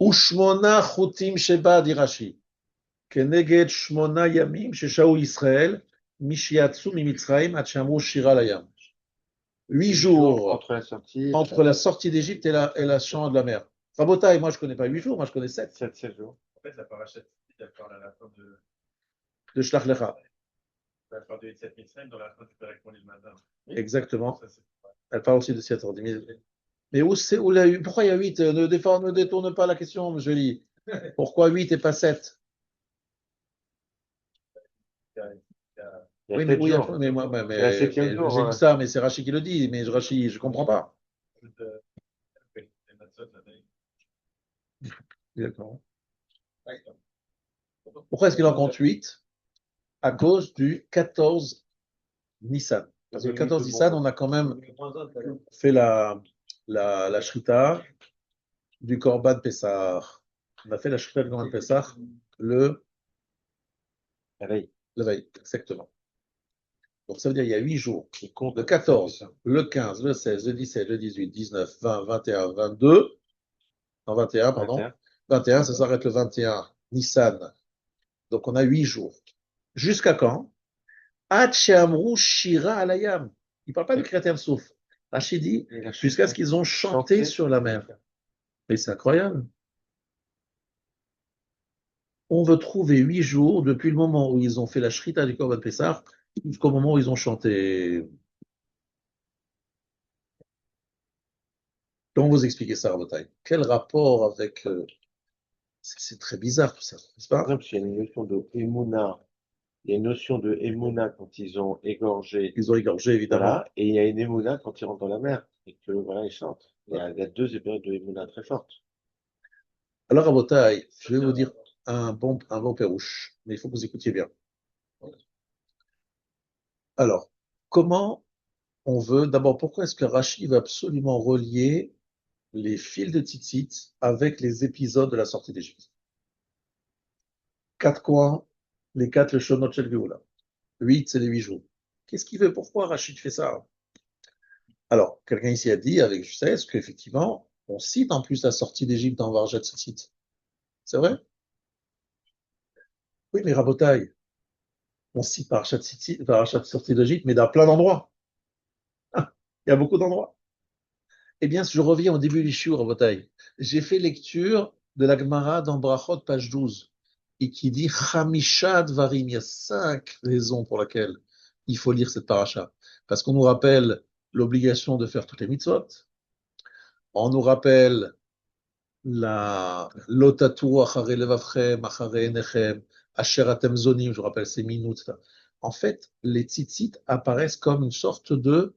Ushmona chutim sheba, dit Rashi. Keneged shmona yamim sheshaou Israël, mishiatsu mimitzraim atchamru shira layam. 8 jours entre la sortie d'Égypte et la chant de la mer. Rabotai, moi je connais pas 8 jours, moi je connais 7. 7 jours. En fait, la paracha, elle parle à la fin De Shlach Lecha. Elle parle de Yitzhak Mitzrayim dans la fin du Pérec le matin. Exactement. Ça, Elle parle aussi de 7 heures. Mais pourquoi il y a 8? Ne détourne pas la question, M. Lee. Pourquoi 8 et pas 7? Oui, mais oui, mais moi, j'ai dit ça, mais c'est Rachid qui le dit, mais Rachid, je comprends pas. D'accord. Pourquoi est-ce qu'il en compte 8? À cause du 14 Nissan. Parce que le 14 Nissan, on a quand même fait la shrita du Korban Pessah. On a fait la shrita du Korban Pessah le Pareil. veille, exactement. Donc ça veut dire il y a 8 jours. Il compte. Le 14, le 15, le 16, le 17, le 18, 19, 20, 21, 22. Non, 21, pardon. 21. 21, ça s'arrête le 21 Nissan. Donc on a 8 jours. Jusqu'à quand? Ad she'amru shira alayam. Il ne parle pas du Kriyat Souf. Rachid dit jusqu'à ce qu'ils ont chanté sur la mer. Mais c'est incroyable. On veut trouver 8 jours depuis le moment où ils ont fait la shrita du Korban Pessah jusqu'au moment où ils ont chanté. Comment vous expliquez ça, Rabotai? Quel rapport avec... c'est très bizarre tout ça, n'est-ce Par pas? exemple, s'il y a une notion de Emouna, il y a une notion de Emouna quand ils ont égorgé, Ils ont égorgé, évidemment. voilà, et il y a une Emouna quand ils rentrent dans la mer, et que, voilà, ils chantent. Il y a deux périodes de Emouna très fortes. Alors, Rabotai, je vais vous dire un bon pérouche, mais il faut que vous écoutiez bien. Alors, comment on veut... D'abord, pourquoi est-ce que Rachid veut absolument relier les fils de Tzitzit avec les épisodes de la sortie d'Égypte? 4 coins, les 4 le Shonot Shel Geoula. 8, c'est les 8 jours. Qu'est-ce qu'il veut? Pourquoi Rachid fait ça? Alors, quelqu'un ici a dit avec justesse qu'effectivement, on cite en plus la sortie d'Égypte dans Varjat Tzitzit. C'est vrai? Oui, mais Rabotai, on cite Parashat Tzitzit, Parashat sortie d'Égypte, mais dans plein d'endroits. Ah, il y a beaucoup d'endroits. Eh bien, je reviens au début du shiur, Rabotai. J'ai fait lecture de la Gemara dans Brachot, page 12, et qui dit Chamishad Varim. Il y a 5 raisons pour lesquelles il faut lire cette paracha. Parce qu'on nous rappelle l'obligation de faire toutes les mitzvot. On nous rappelle la lotatu achare levavchem, achare enechem, asher atem zonim, je vous rappelle ces minutes là. En fait, les tzitzit apparaissent comme une sorte de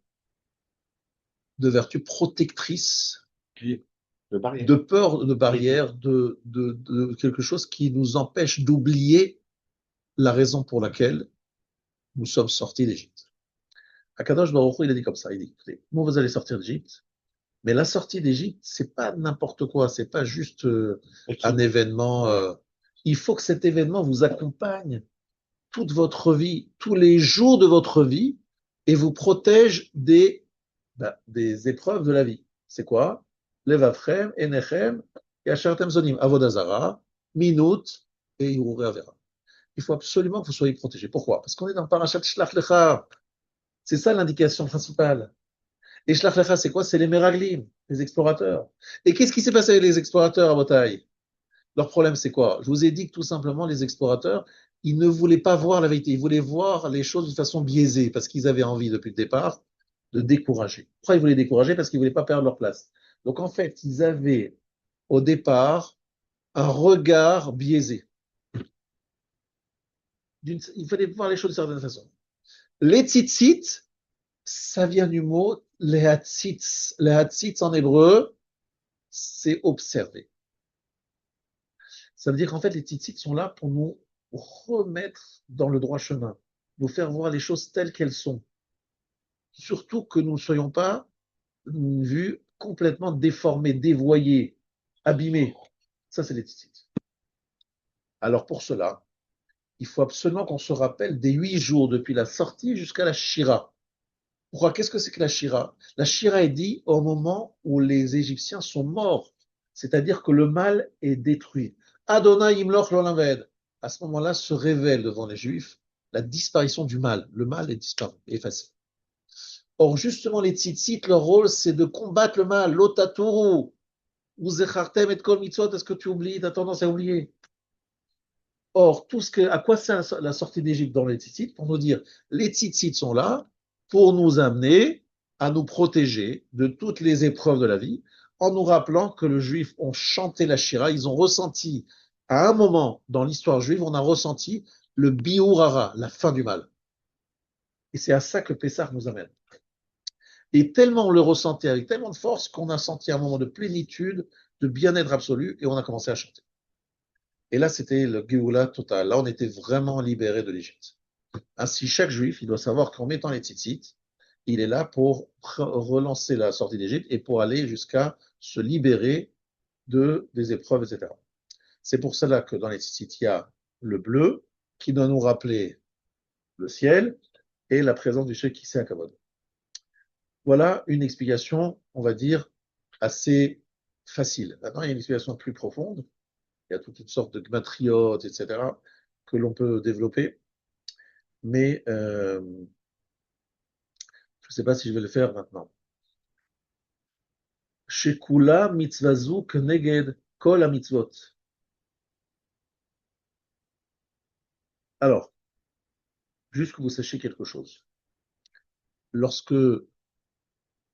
vertu protectrice, De barrière. de peur, de barrière, de quelque chose qui nous empêche d'oublier la raison pour laquelle nous sommes sortis d'Égypte. Akadosh Baruch Hu, il a dit comme ça, il dit, écoutez, vous, vous allez sortir d'Égypte, mais la sortie d'Égypte, c'est pas n'importe quoi, c'est pas juste un événement. Il faut que cet événement vous accompagne toute votre vie, tous les jours de votre vie, et vous protège des épreuves de la vie. C'est quoi? Levavchem, Enechem, et Ashertem Zonim, Avodazara, Minut et Yurure Avera. Il faut absolument que vous soyez protégés. Pourquoi? Parce qu'on est dans Parashat Shlach Lecha. C'est ça l'indication principale. Et Shlach Lecha, c'est quoi? C'est les Meraglim, les explorateurs. Et qu'est-ce qui s'est passé avec les explorateurs à Botaï? Leur problème, c'est quoi? Je vous ai dit que tout simplement, les explorateurs, ils ne voulaient pas voir la vérité. Ils voulaient voir les choses de façon biaisée parce qu'ils avaient envie, depuis le départ, de décourager. Pourquoi ils voulaient décourager? Parce qu'ils ne voulaient pas perdre leur place. Donc, en fait, ils avaient, au départ, un regard biaisé. Il fallait voir les choses d'une certaine façon. Les tzitzit, ça vient du mot lehatzitz. Lehatzitz en hébreu, c'est observer. Ça veut dire qu'en fait, les tzitzit sont là pour nous remettre dans le droit chemin, nous faire voir les choses telles qu'elles sont. Surtout que nous ne soyons pas vus complètement déformés, dévoyés, abîmés. Ça, c'est les tzitzit. Alors pour cela, il faut absolument qu'on se rappelle des 8 jours depuis la sortie jusqu'à la Shira. Pourquoi? Qu'est-ce que c'est que la Shira? La Shira est dit au moment où les Égyptiens sont morts, c'est-à-dire que le mal est détruit. Adonai Imloch Lolamved. À ce moment-là, se révèle devant les Juifs la disparition du mal. Le mal est disparu, effacé. Or, justement, les tzitzit, leur rôle, c'est de combattre le mal. Lotaturu. Uzechartem et kol mitzvot. Est-ce que tu oublies? Tu as tendance à oublier. Or, à quoi sert la sortie d'Égypte dans les tzitzit? Pour nous dire, les tzitzit sont là pour nous amener à nous protéger de toutes les épreuves de la vie, en nous rappelant que les Juifs ont chanté la Shira, ils ont ressenti, à un moment dans l'histoire juive, on a ressenti le biurara, la fin du mal. Et c'est à ça que Pessah nous amène. Et tellement on le ressentait avec tellement de force qu'on a senti un moment de plénitude, de bien-être absolu, et on a commencé à chanter. Et là, c'était le Géoula total. Là, on était vraiment libérés de l'Égypte. Ainsi, chaque juif, il doit savoir qu'en mettant les tzitzit, il est là pour relancer la sortie d'Égypte et pour aller jusqu'à se libérer des épreuves, etc. C'est pour cela que dans les tzitzit, il y a le bleu qui doit nous rappeler le ciel et la présence du Shek Kisei Hakavod. Voilà une explication, on va dire, assez facile. Maintenant, il y a une explication plus profonde. Il y a toute une sorte de gmatriotes, etc., que l'on peut développer. Mais je ne sais pas si je vais le faire maintenant. Shekula mitzvazu kneged kol mitzvot. Alors, juste que vous sachiez quelque chose. Lorsque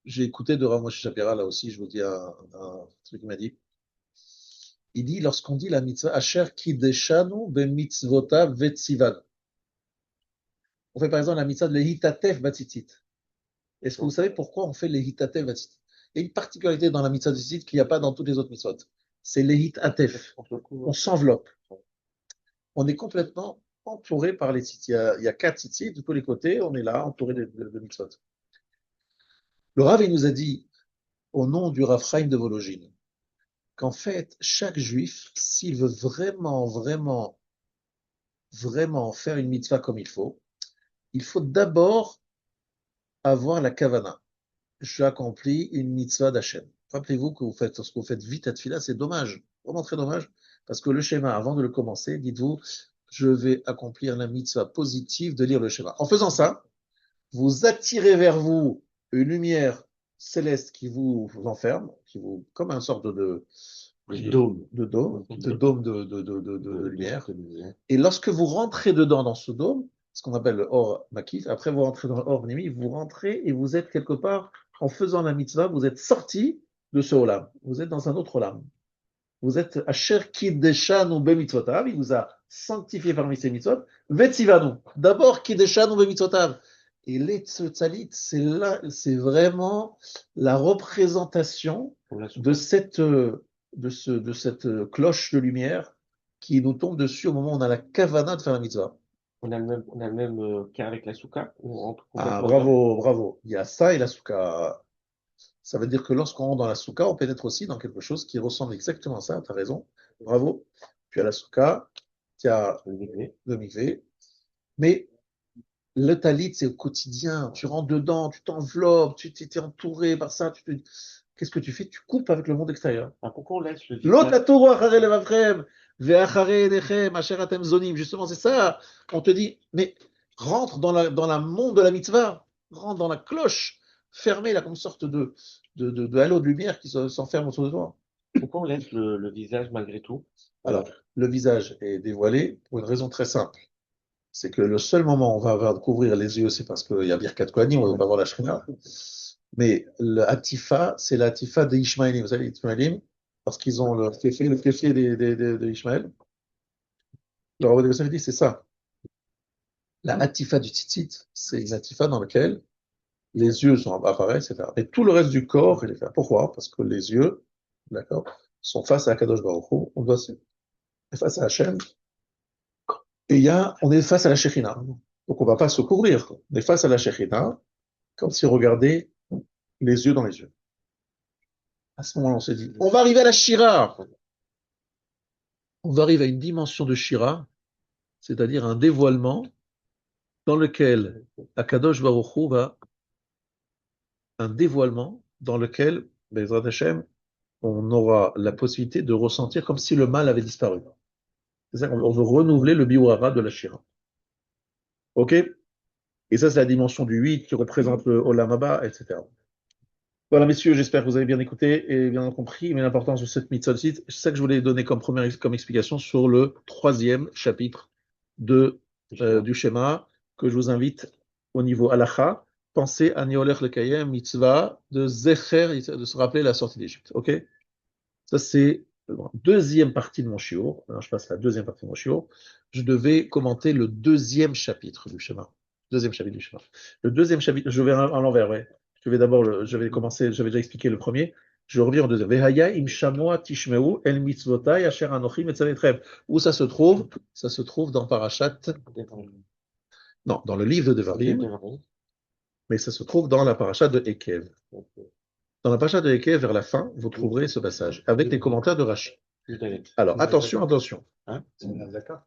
j'ai écouté de Rav Moshe Shapira, là aussi, je vous dis un truc qu'il m'a dit. Il dit, lorsqu'on dit la mitzvah, Asher kideshanu be mitzvota vetzivan. On fait par exemple la mitzvah de lehitatef batzitzit. Est-ce que vous savez pourquoi on fait lehitatef batzitzit? Il y a une particularité dans la mitzvah de tzitzit qu'il n'y a pas dans toutes les autres mitzvot. C'est lehitatef. On s'enveloppe. On est complètement entouré par les tzitzit. Il y a 4 tzitzit de tous les côtés. On est là, entouré de mitzvot. Le Rav, il nous a dit, au nom du Rav Chaim de Vologine, qu'en fait, chaque juif, s'il veut vraiment, vraiment, vraiment faire une mitzvah comme il faut d'abord avoir la kavana. Je accomplis une mitzvah d'Hachem. Rappelez-vous que lorsque vous faites vite à tefila, c'est dommage, vraiment très dommage, parce que le schéma, avant de le commencer, dites-vous, je vais accomplir la mitzvah positive de lire le schéma. En faisant ça, vous attirez vers vous une lumière céleste qui vous enferme, comme une sorte de Dôme. de lumière. Et lorsque vous rentrez dedans dans ce dôme, ce qu'on appelle le Or Makif, après vous rentrez dans le Or Nimi, vous rentrez et vous êtes quelque part, en faisant la mitzvah, vous êtes sorti de ce Olam. Vous êtes dans un autre Olam. Vous êtes Asher Kideshanu Bemitzvotav, il vous a sanctifié parmi ses mitzvot. Vetzivanu, d'abord Kideshanu Bemitzvotav. Et les Tzotzalit, c'est vraiment la représentation de cette cloche de lumière qui nous tombe dessus au moment où on a la kavana de faire la mitzvah. On a le même cas avec la souka. On rentre Ah, complètement bravo. Il y a ça et la souka. Ça veut dire que lorsqu'on rentre dans la souka, on pénètre aussi dans quelque chose qui ressemble exactement à ça. Tu as raison. Bravo. Puis à la souka, tu as le mikvé. Mais le talit, c'est au quotidien. Tu rentres dedans, tu t'enveloppes, tu t'es entouré par ça. Qu'est-ce que tu fais? Tu coupes avec le monde extérieur. Pourquoi on laisse le L'autre, visage la Torah, acharei levavchem, ve'acharei einechem, asher atem zonim. Justement, c'est ça. On te dit, mais rentre dans la monde de la mitzvah. Rentre dans la cloche fermée, là, comme une sorte de halo de lumière qui s'enferme autour de toi. Pourquoi on laisse le visage malgré tout? Alors, le visage est dévoilé pour une raison très simple. C'est que le seul moment où on va avoir de couvrir les yeux, c'est parce qu'il y a Birkat Kohanim, on va voir la Shrina. Mais le Hatifa, c'est la Hatifa des Ishmaélim. Vous savez, les Ishmaélim, parce qu'ils ont le kéfé des Ishmaël. Le Rav Adel dit, c'est ça. La Hatifa du Tzitzit, c'est une Hatifa dans laquelle les yeux apparaissent, etc. Mais tout le reste du corps, il est fait. Pourquoi? Parce que les yeux, d'accord, sont face à Kadosh Baruch Hu, on doit être face à Hachem, et on est face à la Shekhinah. Donc on ne va pas se couvrir. On est face à la Shekhinah, comme si on regardait les yeux dans les yeux. À ce moment-là, on s'est dit, on va arriver à la Shira. On va arriver à une dimension de Shira, c'est-à-dire un dévoilement dans lequel Akadosh Baruch Hu va, un dévoilement dans lequel, Bezrat Hashem, on aura la possibilité de ressentir comme si le mal avait disparu. C'est ça qu'on veut renouveler le biwara de la Shira. Ok? Et ça, c'est la dimension du 8 qui représente le Olam Haba, etc. Voilà, messieurs, j'espère que vous avez bien écouté et bien compris, mais l'importance de cette mitzvah, c'est ça que je voulais donner comme explication sur le 3e chapitre du schéma, que je vous invite au niveau halacha, pensez à Niolech Lekayem, mitzvah, de se rappeler la sortie d'Égypte. Ok? Ça, c'est la deuxième partie de mon shiur. Alors, je passe à la deuxième partie de mon shiur. Je devais commenter le 2e chapitre du schéma. Deuxième chapitre du schéma. Le 2e chapitre, je vais à l'envers, ouais. Je vais commencer, j'avais déjà expliqué le premier. Je reviens au 2e. Vehaya im shamoa tishmeu el mitzvotai asher anochi metzavetrem. Où ça se trouve? Ça se trouve dans Parashat Non, dans le livre de Devarim, mais ça se trouve dans la paracha de Ekev. Dans la paracha de Ekev, vers la fin, vous trouverez ce passage, avec les commentaires de Rashi. Alors, attention. Hein? D'accord.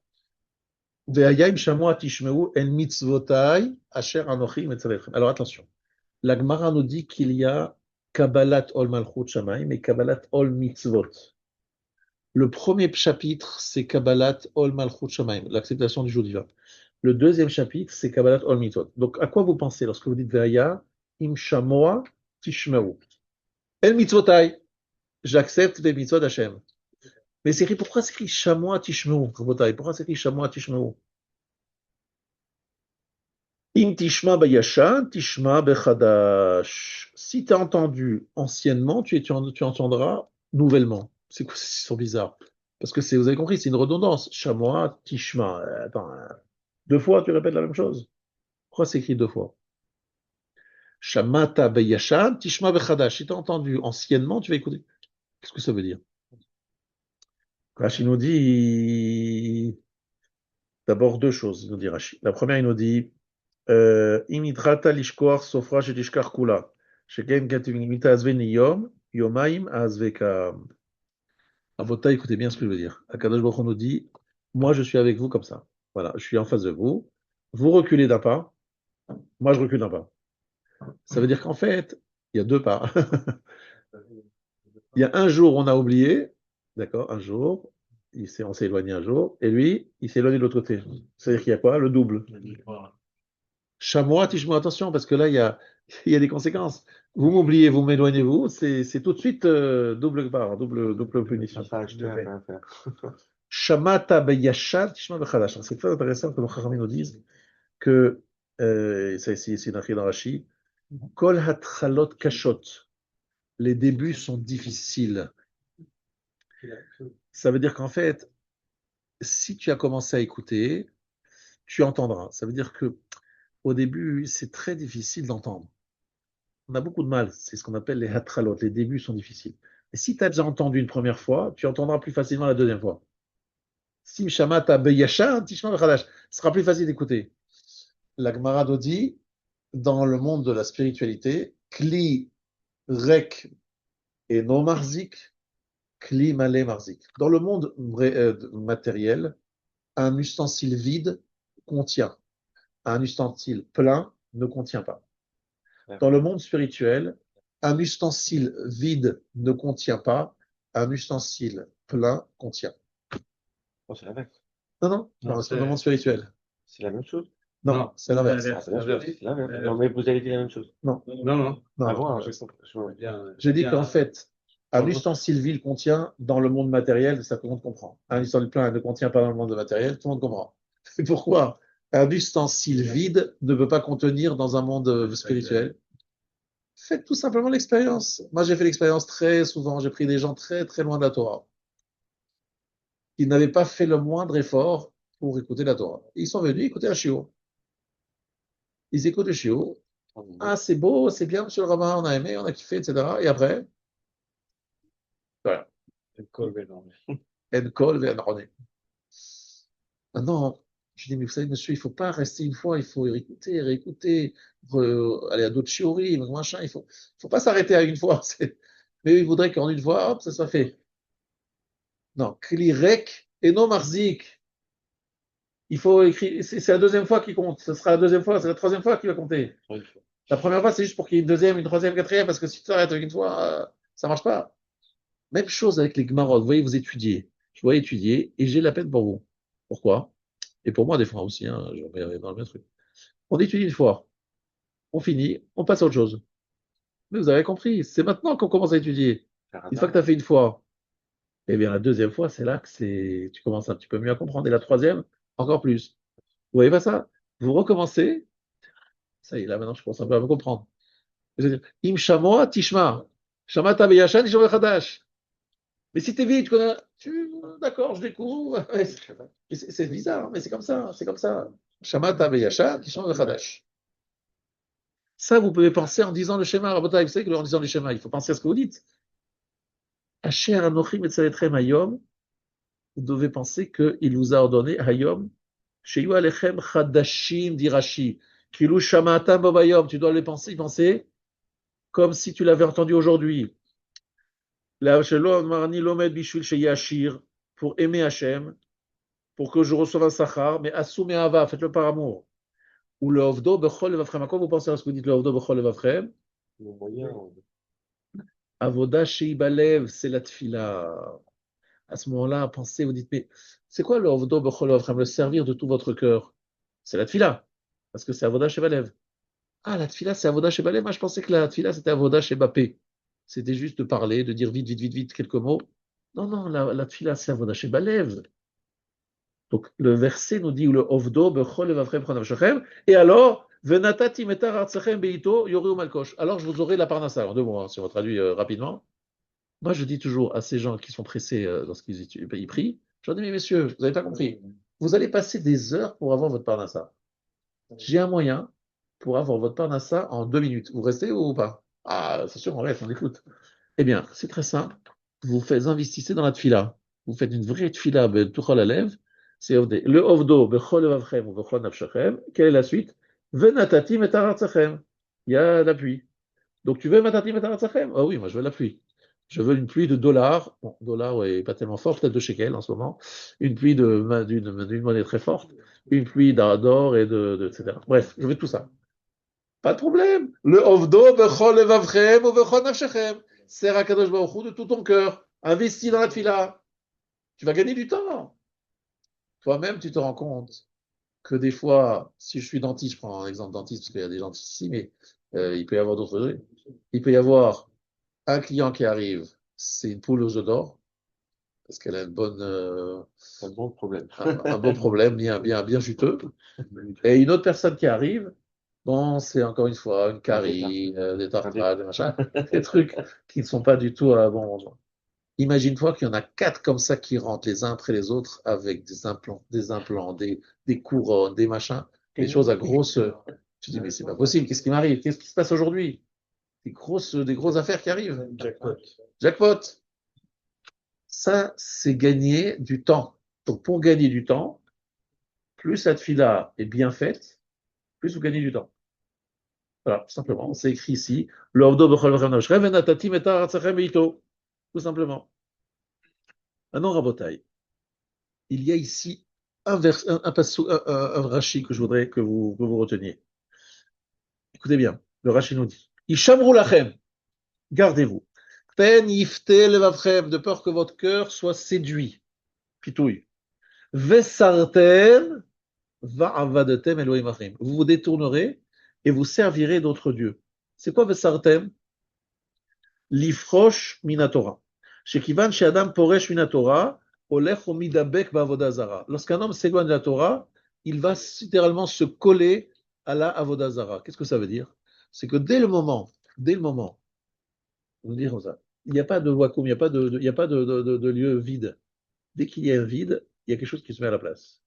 Ve'ayim shamua tishmeu el mitzvotai asher anochi metzavetchem. Alors, attention. La Gemara nous dit qu'il y a Kabbalat ol malchut shamayim et Kabbalat ol mitzvot. Le premier chapitre, c'est Kabbalat ol malchut shamayim, l'acceptation du jour divin. Le deuxième chapitre, c'est Kabbalat ol mitzvot. Donc, à quoi vous pensez lorsque vous dites Ve'aya im shamoa tishmeu? El mitzvotai, j'accepte les mitzvot d'Hachem. Mais c'est écrit, pourquoi c'est écrit shamoa tishmeu? Pourquoi c'est écrit shamoa tishmeu? Im tishma bayashan, tishma bechadash. Si tu as entendu anciennement, tu entendras nouvellement. C'est quoi ces histoires bizarres? Parce que vous avez compris, c'est une redondance. Shamoa, tishma. Attends, deux fois, tu répètes la même chose. Pourquoi c'est écrit deux fois? Shamata bayashan, tishma bechadash. Si tu as entendu anciennement, tu vas écouter. Qu'est-ce que ça veut dire? Rashi nous dit d'abord deux choses. Il nous dit Rashi. La première, il nous dit Imitrata lishkoar sofra shetishkar kula. Sheken katimimita azveni yom, yomaim azveka. Avota, écoutez bien ce que je veux dire. Akadosh Baruch Hu nous dit, moi je suis avec vous comme ça. Voilà, je suis en face de vous. Vous reculez d'un pas, moi je recule d'un pas. Ça veut dire qu'en fait, il y a deux pas. Il y a un jour, on a oublié, d'accord, un jour, on s'est éloigné un jour, et lui, il s'est éloigné de l'autre côté. C'est-à-dire qu'il y a quoi? Le double. Chamois, Tishmo, attention, parce que là, il y a des conséquences. Vous m'oubliez, vous m'éloignez, vous, c'est tout de suite double part, double punition. Shamata beyashat, Tishma bechadash. C'est très intéressant que nos Chachamim nous disent que, ça ici, c'est écrit dans Rashi, Kol hatchalot kashot. Les débuts sont difficiles. Ça veut dire qu'en fait, si tu as commencé à écouter, tu entendras. Ça veut dire que au début, c'est très difficile d'entendre. On a beaucoup de mal. C'est ce qu'on appelle les hatralot. Les débuts sont difficiles. Et si tu as déjà entendu une première fois, tu entendras plus facilement la deuxième fois. Sim shamata beyasha, tishma bechadash. Ce sera plus facile d'écouter. La Gemara nous dit, dans le monde de la spiritualité, kli rek et no marzik, kli male marzik. Dans le monde matériel, un ustensile vide contient. Un ustensile plein ne contient pas. Dans le monde spirituel, un ustensile vide ne contient pas, un ustensile plein contient. Oh, c'est l'inverse. Non, c'est dans le monde spirituel. C'est la même chose. Non, c'est l'inverse. C'est l'inverse. Non, mais vous avez dit la même chose. Non. Ah bon, Je dis qu'en fait, un ustensile vide contient dans le monde matériel, ça tout le monde comprend. Un ustensile plein ne contient pas dans le monde matériel, tout le monde comprend. C'est pourquoi un ustensile vide ne peut pas contenir dans un monde spirituel. Faites tout simplement l'expérience. Moi, j'ai fait l'expérience très souvent. J'ai pris des gens très, très loin de la Torah. Ils n'avaient pas fait le moindre effort pour écouter la Torah. Ils sont venus écouter un shiur. Ils écoutent le shiur. Ah, c'est beau, c'est bien, monsieur le rabbin, on a aimé, on a kiffé, etc. Et après, voilà. Enkol ve'anroné. Maintenant, je dis, mais vous savez, monsieur, il ne faut pas rester une fois, il faut réécouter, aller à d'autres shiurim, machin, il faut pas s'arrêter à une fois. Mais il voudrait qu'en une fois, hop, ça soit fait. Non, kli rek et non marzik. Il faut écrire, c'est la deuxième fois qui compte. Ce sera la deuxième fois, c'est la troisième fois qui va compter. La première fois, c'est juste pour qu'il y ait une deuxième, une troisième, une quatrième, parce que si tu t'arrêtes une fois, ça marche pas. Même chose avec les Gemarot. Vous voyez, vous étudiez. Je vois étudier et j'ai la peine pour vous. Pourquoi? Et pour moi, des fois aussi, hein, je vais arriver dans le même truc. On étudie une fois, on finit, on passe à autre chose. Mais vous avez compris, c'est maintenant qu'on commence à étudier. Une fois que tu as fait une fois, eh bien la deuxième fois, c'est là que tu commences un petit peu mieux à comprendre. Et la troisième, encore plus. Vous voyez pas ça? Vous recommencez, ça y est, là maintenant je commence un peu à me comprendre. Je veux dire, Im shamoa tishma. Shamata beyashan tishma bechadash. Mais si t'es vite, d'accord, je découvre. C'est bizarre, hein, mais c'est comme ça, c'est comme ça. Shamata beyashan tishma bechadash. Ça, vous pouvez penser en disant le schéma. Rabotai, vous savez qu'en disant le schéma, il faut penser à ce que vous dites. Asher anochim et hayom, vous devez penser qu'il vous a ordonné hayom, Sheyu alechem chadashim dirashi. Kilu shama'atam babayom. Tu dois les penser comme si tu l'avais entendu aujourd'hui. La shelo marni lomed bishul sheyashir. Pour aimer Hachem, pour que je reçoive un sachar, mais assumez ava, faites-le par amour. Ou le ovdo bechol levavchem. À quoi vous pensez à ce que vous dites le ovdo bechol levavchem? Le moyen, Avoda sheibalev, c'est la tfila. À ce moment-là, pensez, vous dites, mais c'est quoi le ovdo bechol levavchem? Le servir de tout votre cœur. C'est la tfila. Parce que c'est avoda sheibalev. Ah, la tfila, c'est avoda sheibalev. Moi, je pensais que la tfila, c'était avoda sheibapé. C'était juste de parler, de dire vite, vite, vite, vite quelques mots. Non, non, la tfila, c'est avoda sheibalev. Donc, le verset nous dit le ovdo bechol levavchem chon nafshechem. Et alors, venatati metar artsechem beito yori malkosh. Alors, je vous aurai la parnassa. En deux mots, hein, si on traduit rapidement. Moi, je dis toujours à ces gens qui sont pressés lorsqu'ils ils prient, je leur dis, mais messieurs, vous n'avez pas compris. Vous allez passer des heures pour avoir votre parnassa. J'ai un moyen pour avoir votre parnassa en 2 minutes. Vous restez ou pas? Ah, c'est sûr, on reste, on écoute. Eh bien, c'est très simple. Vous faites investissez dans la tfila. Vous faites une vraie tfila, tuchol alev. C'est ovdé. Le ovdo, bechol levavchem ou bechol nafshachem. Quelle est la suite? Venatati metaratzachem. Il y a la pluie. Donc tu veux matati metaratzachem? Ah oui, moi je veux la pluie. Je veux une pluie de dollars. Bon, dollar est pas tellement fort, peut-être de shekels en ce moment. Une pluie d'une monnaie très forte. Une pluie d'or et etc. Bref, je veux tout ça. Pas de problème. Le ovdo bechol levavchem ou bechol nafshechem. Sers à Kadosh Baruch Hu de tout ton cœur. Investis dans la tefila. Tu vas gagner du temps. Toi-même, tu te rends compte que des fois, si je suis dentiste, je prends un exemple dentiste parce qu'il y a des dentistes ici, mais il peut y avoir d'autres trucs. Il peut y avoir un client qui arrive, c'est une poule aux œufs d'or, parce qu'elle a une bonne, un bon problème. un beau problème, bien juteux. Et une autre personne qui arrive, bon, c'est encore une fois une carie, des tartrades, des machins, des trucs qui ne sont pas du tout à bon endroit. Imagine-toi qu'il y en a 4 comme ça qui rentrent les uns après les autres avec des implants, des couronnes, des machins, des choses à grosse. Tu dis, mais c'est pas possible, qu'est-ce qui m'arrive? Qu'est-ce qui se passe aujourd'hui? Des grosses affaires qui arrivent. Jackpot. Ça, c'est gagner du temps. Donc, pour gagner du temps, plus la tefila est bien faite, plus vous gagnez du temps. Voilà, tout simplement. C'est écrit ici. Tout simplement. Maintenant, Rabotai, il y a ici un Rashi que je voudrais que vous reteniez. Écoutez bien, le Rashi nous dit Ishamru lachem, gardez-vous. Pen yifte levavchem, de peur que votre cœur soit séduit. Pitouille. Vesarten va'avadetem Elohim achim. Vous vous détournerez et vous servirez d'autres dieux. C'est quoi vesartem? Lifrosh minatora. Shekivan she'adam poresh minatora, olech omidabek ba'avodah zara. Lorsqu'un homme s'éloigne de la Torah, il va littéralement se coller à la avodah zara. Qu'est-ce que ça veut dire? C'est que dès le moment, on dit comme ça, il n'y a pas de vacuum, il n'y a pas il y a pas de lieu vide. Dès qu'il y a un vide, il y a quelque chose qui se met à la place.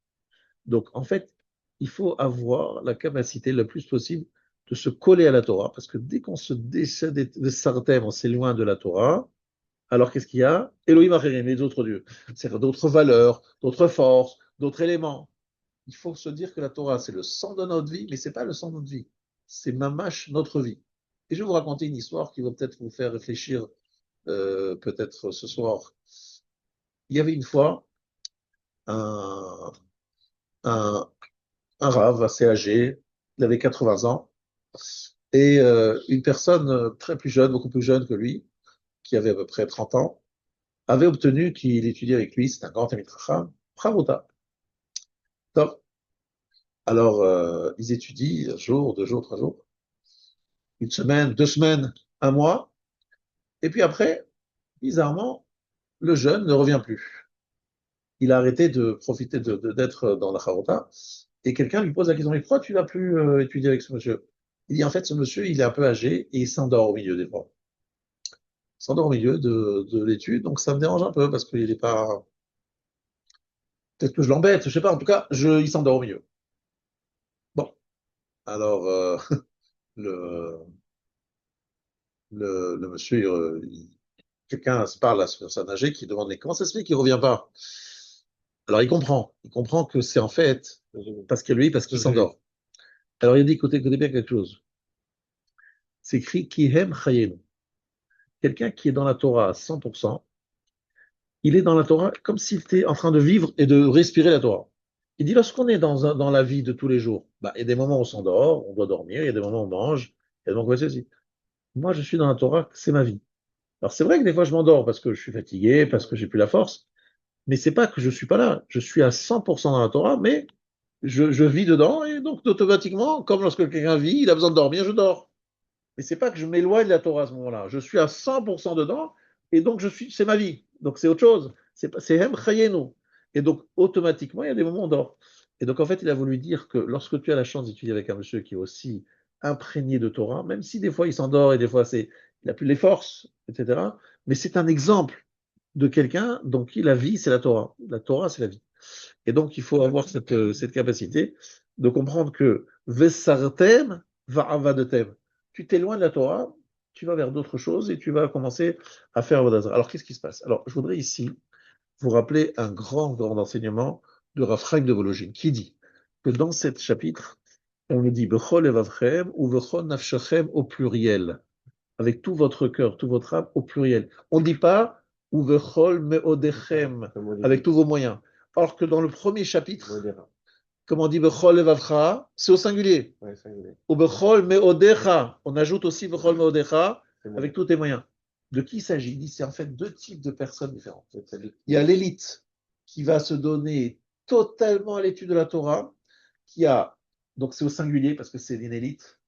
Donc, en fait, il faut avoir la capacité le plus possible de se coller à la Torah, parce que dès qu'on se décède de Sartem, on s'éloigne de la Torah, alors qu'est-ce qu'il y a? Elohim Acherim, les autres dieux. C'est-à-dire d'autres valeurs, d'autres forces, d'autres éléments. Il faut se dire que la Torah, c'est le sang de notre vie, mais c'est pas le sang de notre vie. C'est mamash, notre vie. Et je vais vous raconter une histoire qui va peut-être vous faire réfléchir, peut-être ce soir. Il y avait une fois un, un, un rave assez âgé, il avait 80 ans, et une personne très plus jeune, beaucoup plus jeune que lui, qui avait à peu près 30 ans, avait obtenu qu'il étudie avec lui, c'est un grand ami Chacham, Pravota. Top. Alors, ils étudient un jour, 2 jours, 3 jours, une semaine, 2 semaines, un mois, et puis après, bizarrement, le jeune ne revient plus. Il a arrêté de profiter d'être dans la Charota, et quelqu'un lui pose la question, mais pourquoi tu vas plus étudier avec ce monsieur? Il dit, en fait, ce monsieur, il est un peu âgé, et il s'endort au milieu des fois. Il s'endort au milieu de l'étude, donc ça me dérange un peu, parce qu'il n'est pas... Peut-être que je l'embête, je sais pas, en tout cas, il s'endort au milieu. Bon, alors, le, le monsieur, quelqu'un se parle à ce personne âgée qui demande, mais comment ça se fait qu'il ne revient pas? Alors il comprend que c'est en fait parce qu'il Oui. s'endort. Alors il dit, écoutez bien quelque chose. C'est écrit Kihem Chayenu. Quelqu'un qui est dans la Torah à 100%, il est dans la Torah comme s'il était en train de vivre et de respirer la Torah. Il dit, lorsqu'on est dans la vie de tous les jours, bah, il y a des moments où on s'endort, on doit dormir, il y a des moments où on mange, il y a des moments où on fait ceci. Moi, je suis dans la Torah, c'est ma vie. Alors c'est vrai que des fois je m'endors parce que je suis fatigué, parce que j'ai plus la force, mais c'est pas que je suis pas là. Je suis à 100% dans la Torah, mais je vis dedans et donc automatiquement, comme lorsque quelqu'un vit, il a besoin de dormir, je dors. Mais c'est pas que je m'éloigne de la Torah à ce moment-là. Je suis à 100% dedans et donc c'est ma vie. Donc c'est autre chose. C'est Hem Chayenu. Et donc automatiquement, il y a des moments où on dort. Et donc en fait, il a voulu dire que lorsque tu as la chance d'étudier avec un monsieur qui est aussi imprégné de Torah, même si des fois il s'endort et des fois il n'a plus les forces, etc. Mais c'est un exemple de quelqu'un dont qui la vie, c'est la Torah. La Torah, c'est la vie. Et donc il faut avoir cette capacité de comprendre que Vesartem va'avadetem. Tu t'éloignes de la Torah, tu vas vers d'autres choses et tu vas commencer à faire Avodah Zarah. Alors qu'est-ce qui se passe? Alors je voudrais ici vous rappeler un grand enseignement de Rav Chaim de Volojine qui dit que dans ce chapitre, on nous dit Bechol evavchem ou Bechol nafshechem au pluriel, avec tout votre cœur, tout votre âme au pluriel. On ne dit pas ou Bechol meodechem, avec tous vos moyens. Alors que dans le premier chapitre, comme on dit Bechol evavcha, c'est au singulier. Ouais, singulier. Ou Bechol meodecha, on ajoute aussi Bechol meodecha, avec tous tes moyens. De qui il s'agit? Il dit c'est en fait deux types de personnes différentes. Il y a l'élite qui va se donner totalement à l'étude de la Torah, qui a, donc c'est au singulier parce que c'est une élite,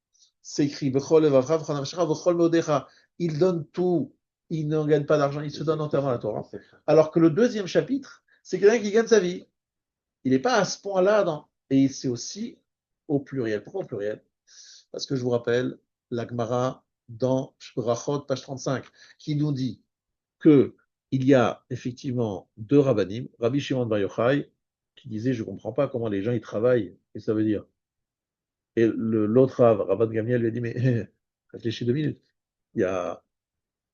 c'est écrit Bechol evavcha, Bechol nafshecha, Bechol meodecha. Il donne tout, il ne gagne pas d'argent, il se donne entièrement à la Torah. Alors que le deuxième chapitre, c'est quelqu'un qui gagne sa vie. Il n'est pas à ce point-là dans. Et c'est aussi au pluriel. Pourquoi au pluriel? Parce que je vous rappelle la Gemara dans Brachot, page 35, qui nous dit que il y a effectivement deux rabbanim, Rabbi Shimon Bar Yochai, qui disait je ne comprends pas comment les gens ils travaillent, et ça veut dire. Et l'autre Rav, Rabban Gamiel, lui a dit mais réfléchis 2 minutes. Il y a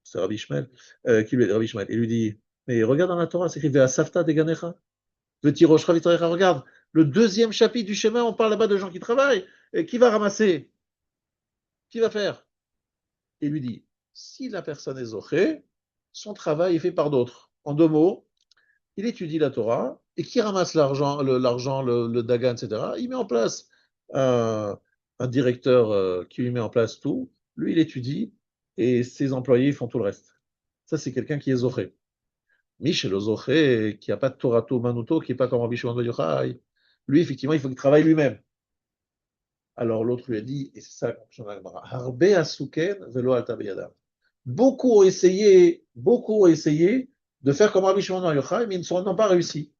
c'est Rabbi Ishmael, Rabbi Ishmael, il lui dit mais regarde dans la Torah, c'est écrit Ve'asafta deganecha. Regarde, le deuxième chapitre du schéma, on parle là-bas de gens qui travaillent. Et qui va ramasser? Qui va faire? Il lui dit, si la personne est zoché, son travail est fait par d'autres. En 2 mots, il étudie la Torah et qui ramasse le dagan, etc. Il met en place un directeur qui lui met en place tout. Lui, il étudie et ses employés font tout le reste. Ça, c'est quelqu'un qui est zoché. Michel Ozoché, qui n'a pas de Torato Manuto, qui n'est pas comme Rabbi Shimon Bar Yochai. Lui, effectivement, il faut qu'il travaille lui-même. Alors l'autre lui a dit, et c'est ça la conclusion de la Gemara, Harbe asuken velo alta beyadav. Beaucoup ont essayé de faire comme Rabbi Shimon Bar Yochai, mais ils n'ont pas réussi.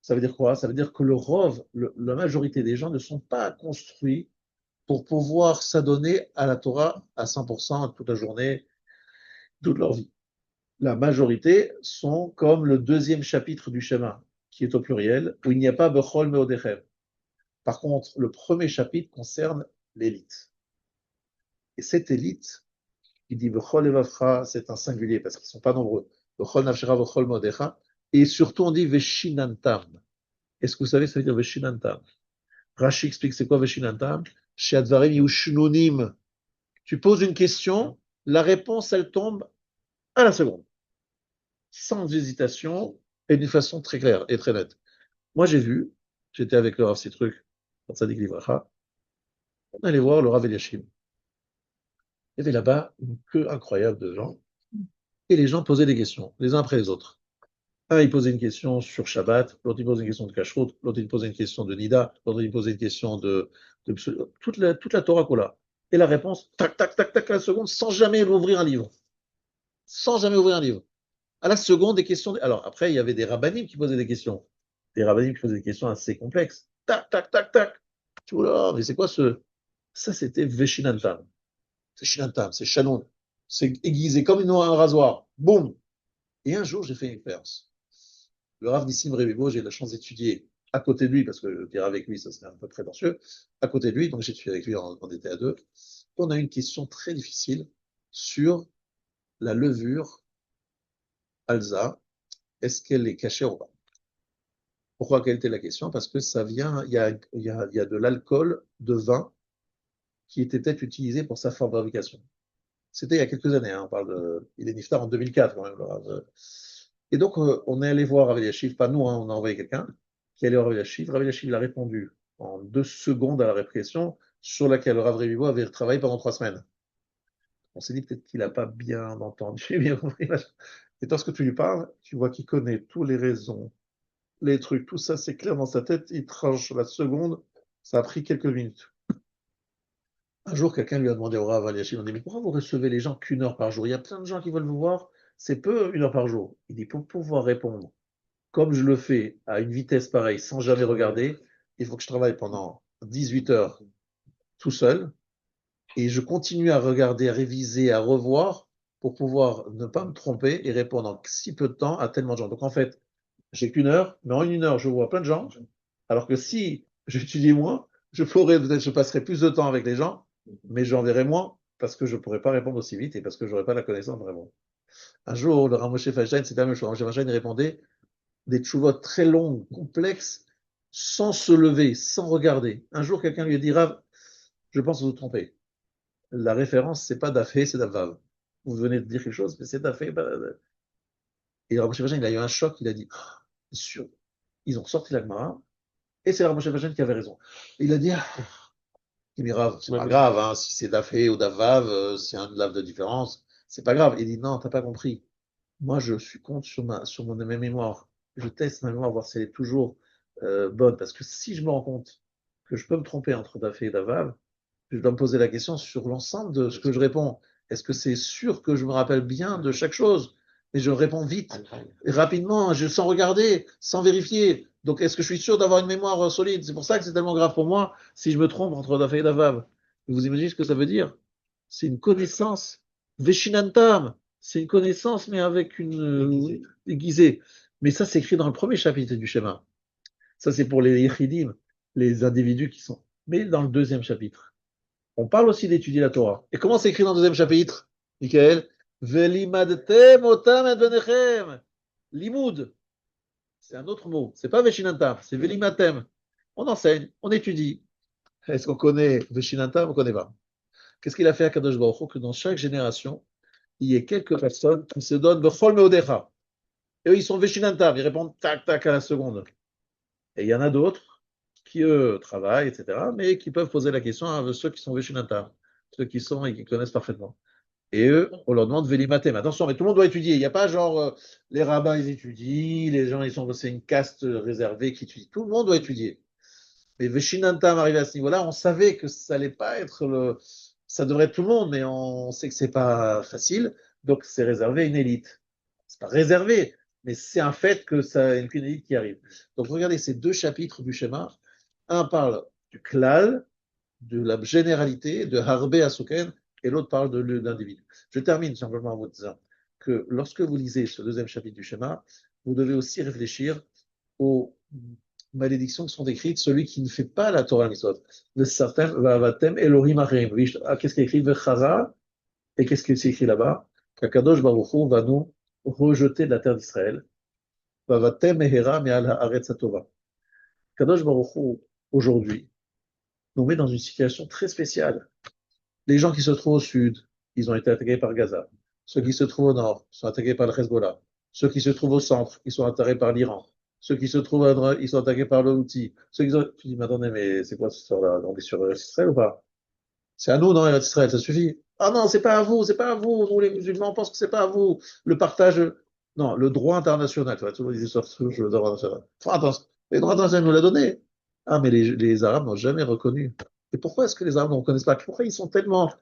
Ça veut dire quoi? Ça veut dire que la majorité des gens ne sont pas construits pour pouvoir s'adonner à la Torah à 100% toute la journée, toute leur vie. La majorité sont comme le deuxième chapitre du schéma, qui est au pluriel, où il n'y a pas Bechol Meodechem. Par contre, le premier chapitre concerne l'élite. Et cette élite, il dit Bechol Evavcha, c'est un singulier parce qu'ils ne sont pas nombreux. Bechol Nafshera, Bechol Meodecha. Et surtout, on dit Veshinantam. Est-ce que vous savez, ça veut dire Veshinantam? Rashi explique c'est quoi Veshinantam? Chez Advarim Yushnunim. Tu poses une question, la réponse, elle tombe à la seconde. Sans hésitation et d'une façon très claire et très nette. Moi, j'étais avec le Rav Sitruk, Tzadik Livracha, on allait voir le Rav Eliashim. Il y avait là-bas une queue incroyable de gens, et les gens posaient des questions, les uns après les autres. Un, il posait une question sur Shabbat, l'autre, il posait une question de Kashrut, l'autre, il posait une question de Nida, l'autre, il posait une question de toute la Torah Kola. Et la réponse, tac, tac, tac, tac, à la seconde, sans jamais ouvrir un livre. Sans jamais ouvrir un livre. À la seconde, des questions. Alors, après, il y avait des rabbinim qui posaient des questions. Des rabbinim qui posaient des questions assez complexes. Tac, tac, tac, tac. Tu vois, là, mais c'est quoi ce. Ça, c'était Veshinantam. Veshinantam, c'est Shannon. C'est aiguisé comme un rasoir. Boum. Et un jour, j'ai fait une expérience. Le Rav Nissim Revivo, j'ai eu la chance d'étudier à côté de lui, parce que dire avec lui, ça serait un peu prétentieux. À côté de lui, donc j'étudié avec lui, on était à deux. On a eu une question très difficile sur la levure Alza. Est-ce qu'elle est cachée ou pas? Pourquoi quelle était la question? Parce que ça vient, il y a de l'alcool, de vin, qui était peut-être utilisé pour sa fabrication. C'était il y a quelques années, hein, il est niftar en 2004 quand même, le Rav. Et donc, on est allé voir Rav Eliashiv, pas nous, hein, on a envoyé quelqu'un qui est allé voir Rav Eliashiv. Rav Eliashiv a répondu en 2 secondes à la répression sur laquelle le Rav Revivo avait travaillé pendant 3 semaines. On s'est dit peut-être qu'il n'a pas bien entendu, bien compris. Et lorsque tu lui parles, tu vois qu'il connaît toutes les raisons, les trucs, tout ça, c'est clair dans sa tête, il tranche la seconde, ça a pris quelques minutes. Un jour, quelqu'un lui a demandé au Rav Eliashiv, on dit, mais pourquoi vous recevez les gens qu'une heure par jour? Il y a plein de gens qui veulent vous voir, c'est peu une heure par jour. Il dit, pour pouvoir répondre, comme je le fais à une vitesse pareille, sans jamais regarder, il faut que je travaille pendant 18 heures tout seul, et je continue à regarder, à réviser, à revoir, pour pouvoir ne pas me tromper et répondre en si peu de temps à tellement de gens. Donc en fait, j'ai qu'une heure, mais en une heure, je vois plein de gens, alors que si j'étudie moins, peut-être je passerai plus de temps avec les gens, mais j'en verrai moins parce que je ne pourrai pas répondre aussi vite et parce que je n'aurai pas la connaissance vraiment. Un jour, le Ramoshe Feinstein, c'était la même chose. Ramoshe Feinstein répondait des tchouvot très longues, complexes, sans se lever, sans regarder. Un jour, quelqu'un lui a dit, Rav, je pense que vous vous trompez. La référence, c'est pas d'Afé, c'est d'Avav. Vous venez de dire quelque chose, mais c'est d'Afé. Et le Ramoshe Feinstein, il a eu un choc, il a dit, ah, c'est sûr. Ils ont sorti la Gemara, et c'est le Ramoshe Feinstein qui avait raison. Il a dit, ah, Rav, c'est pas grave, hein, si c'est d'Afé ou d'Avav, c'est un lave de différence, c'est pas grave. Il dit, non, t'as pas compris. Moi, je suis contre sur ma mémoire. Je teste ma mémoire, voir si elle est toujours bonne. Parce que si je me rends compte que je peux me tromper entre Dafé et Davav, je dois me poser la question sur l'ensemble de ce que je réponds. Est-ce que c'est sûr que je me rappelle bien de chaque chose? Mais je réponds vite, et rapidement, sans regarder, sans vérifier. Donc, est-ce que je suis sûr d'avoir une mémoire solide? C'est pour ça que c'est tellement grave pour moi si je me trompe entre Dafé et Davav. Vous imaginez ce que ça veut dire? C'est une connaissance. Veshinantam, c'est une connaissance, mais avec une aiguisée. Mais ça, c'est écrit dans le premier chapitre du schéma. Ça, c'est pour les yichidim, les individus qui sont. Mais dans le deuxième chapitre, on parle aussi d'étudier la Torah. Et comment c'est écrit dans le deuxième chapitre, Michael? Velimadtem otam et benechem. Limoud, c'est un autre mot. C'est pas veshinantam, c'est velimatem. On enseigne, on étudie. Est-ce qu'on connaît veshinantam? On ne connaît pas. Qu'est-ce qu'il a fait à Kadosh Baruch Hu? Que dans chaque génération, il y ait quelques personnes qui se donnent Bechol Meodecha. Et eux, ils sont Veshinantam, ils répondent tac, tac à la seconde. Et il y en a d'autres qui, eux, travaillent, etc., mais qui peuvent poser la question à ceux qui sont Veshinantam, ceux qui sont et qui connaissent parfaitement. Et eux, on leur demande Velimatem. Attention, mais tout le monde doit étudier. Il n'y a pas genre les rabbins, ils étudient, les gens, c'est une caste réservée qui étudie. Tout le monde doit étudier. Mais Veshinantam arrivé à ce niveau-là, on savait que ça allait pas être ça devrait être tout le monde, mais on sait que c'est pas facile, donc c'est réservé à une élite. C'est pas réservé, mais c'est un fait que ça une élite qui arrive. Donc regardez ces 2 chapitres du schéma. Un parle du klal, de la généralité, de harbe asuken, et l'autre parle de l'individu. Je termine simplement en vous disant que lorsque vous lisez ce 2e chapitre du schéma, vous devez aussi réfléchir aux malédictions qui sont décrites, celui qui ne fait pas la Torah Mitzvot. Le certain vavatem Elohim Achim. Qu'est-ce qui est écrit Vechara? Et qu'est-ce qui est écrit là-bas? Qu'Akadosh Baruch Hu va nous rejeter de la terre d'Israël. Vavatem Ehera Me'al Haaretz HaTova. Kadosh Baruch Hu, aujourd'hui, nous met dans une situation très spéciale. Les gens qui se trouvent au sud, ils ont été attaqués par Gaza. Ceux qui se trouvent au nord sont attaqués par le Hezbollah. Ceux qui se trouvent au centre, ils sont attaqués par l'Iran. Ceux qui se trouvent à droite, ils sont attaqués par le Houthi. Tu dis, mais attendez, mais c'est quoi cette histoire-là? On est sur Israël ou pas? C'est à nous, non, Israël, ça suffit. Ah non, c'est pas à vous, c'est pas à vous. Nous, les musulmans, on pense que c'est pas à vous. Le partage, non, le droit international. Tu vois, tout le monde disait sur le droit international. Enfin, attention, le droit international nous l'a donné. Ah, mais les Arabes n'ont jamais reconnu. Et pourquoi est-ce que les Arabes ne reconnaissent pas? Pourquoi ils sont tellement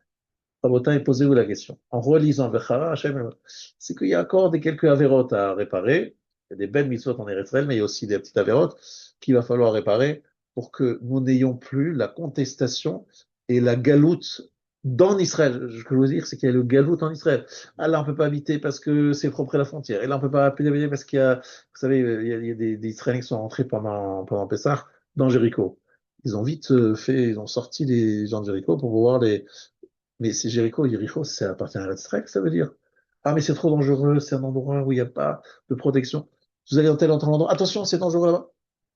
Rabotai, posez-vous la question. En relisant Bechara, Hachem, c'est qu'il y a encore quelques avérotes à réparer. Il y a des belles mitzvot en Israël, mais il y a aussi des petites avérotes qu'il va falloir réparer pour que nous n'ayons plus la contestation et la galoute dans Israël. Ce que je veux dire, c'est qu'il y a le galoute en Israël. Ah là, on peut pas habiter parce que c'est propre à la frontière. Et là, on peut pas habiter parce qu'il y a, vous savez, il y a des Israéliens qui sont rentrés pendant Pessah dans Jéricho. Ils ont vite ils ont sorti les gens de Jéricho pour voir mais c'est Jéricho, ça appartient à l'Estrex, ça veut dire. Ah, mais c'est trop dangereux, c'est un endroit où il n'y a pas de protection. Vous allez dans tel endroit, attention, c'est dangereux là-bas.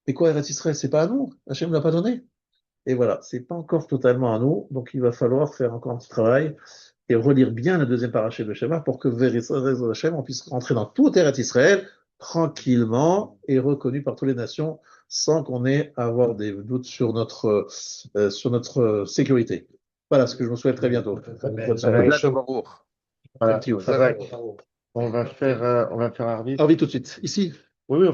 Mais quoi, Eretz Israël, c'est pas à nous. Hachem ne l'a pas donné. Et voilà, c'est pas encore totalement à nous. Donc il va falloir faire encore un petit travail et relire bien la deuxième parachée de Shema pour que Vérizon Hachem, on puisse rentrer dans tout Eretz Israël tranquillement et reconnu par toutes les nations sans qu'on ait à avoir des doutes sur notre sécurité. Voilà ce que je vous souhaite très bientôt. Bonne soirée. Voilà. Thank you. On va faire Arvid. Arvi tout de suite. Ici. Oui, oui,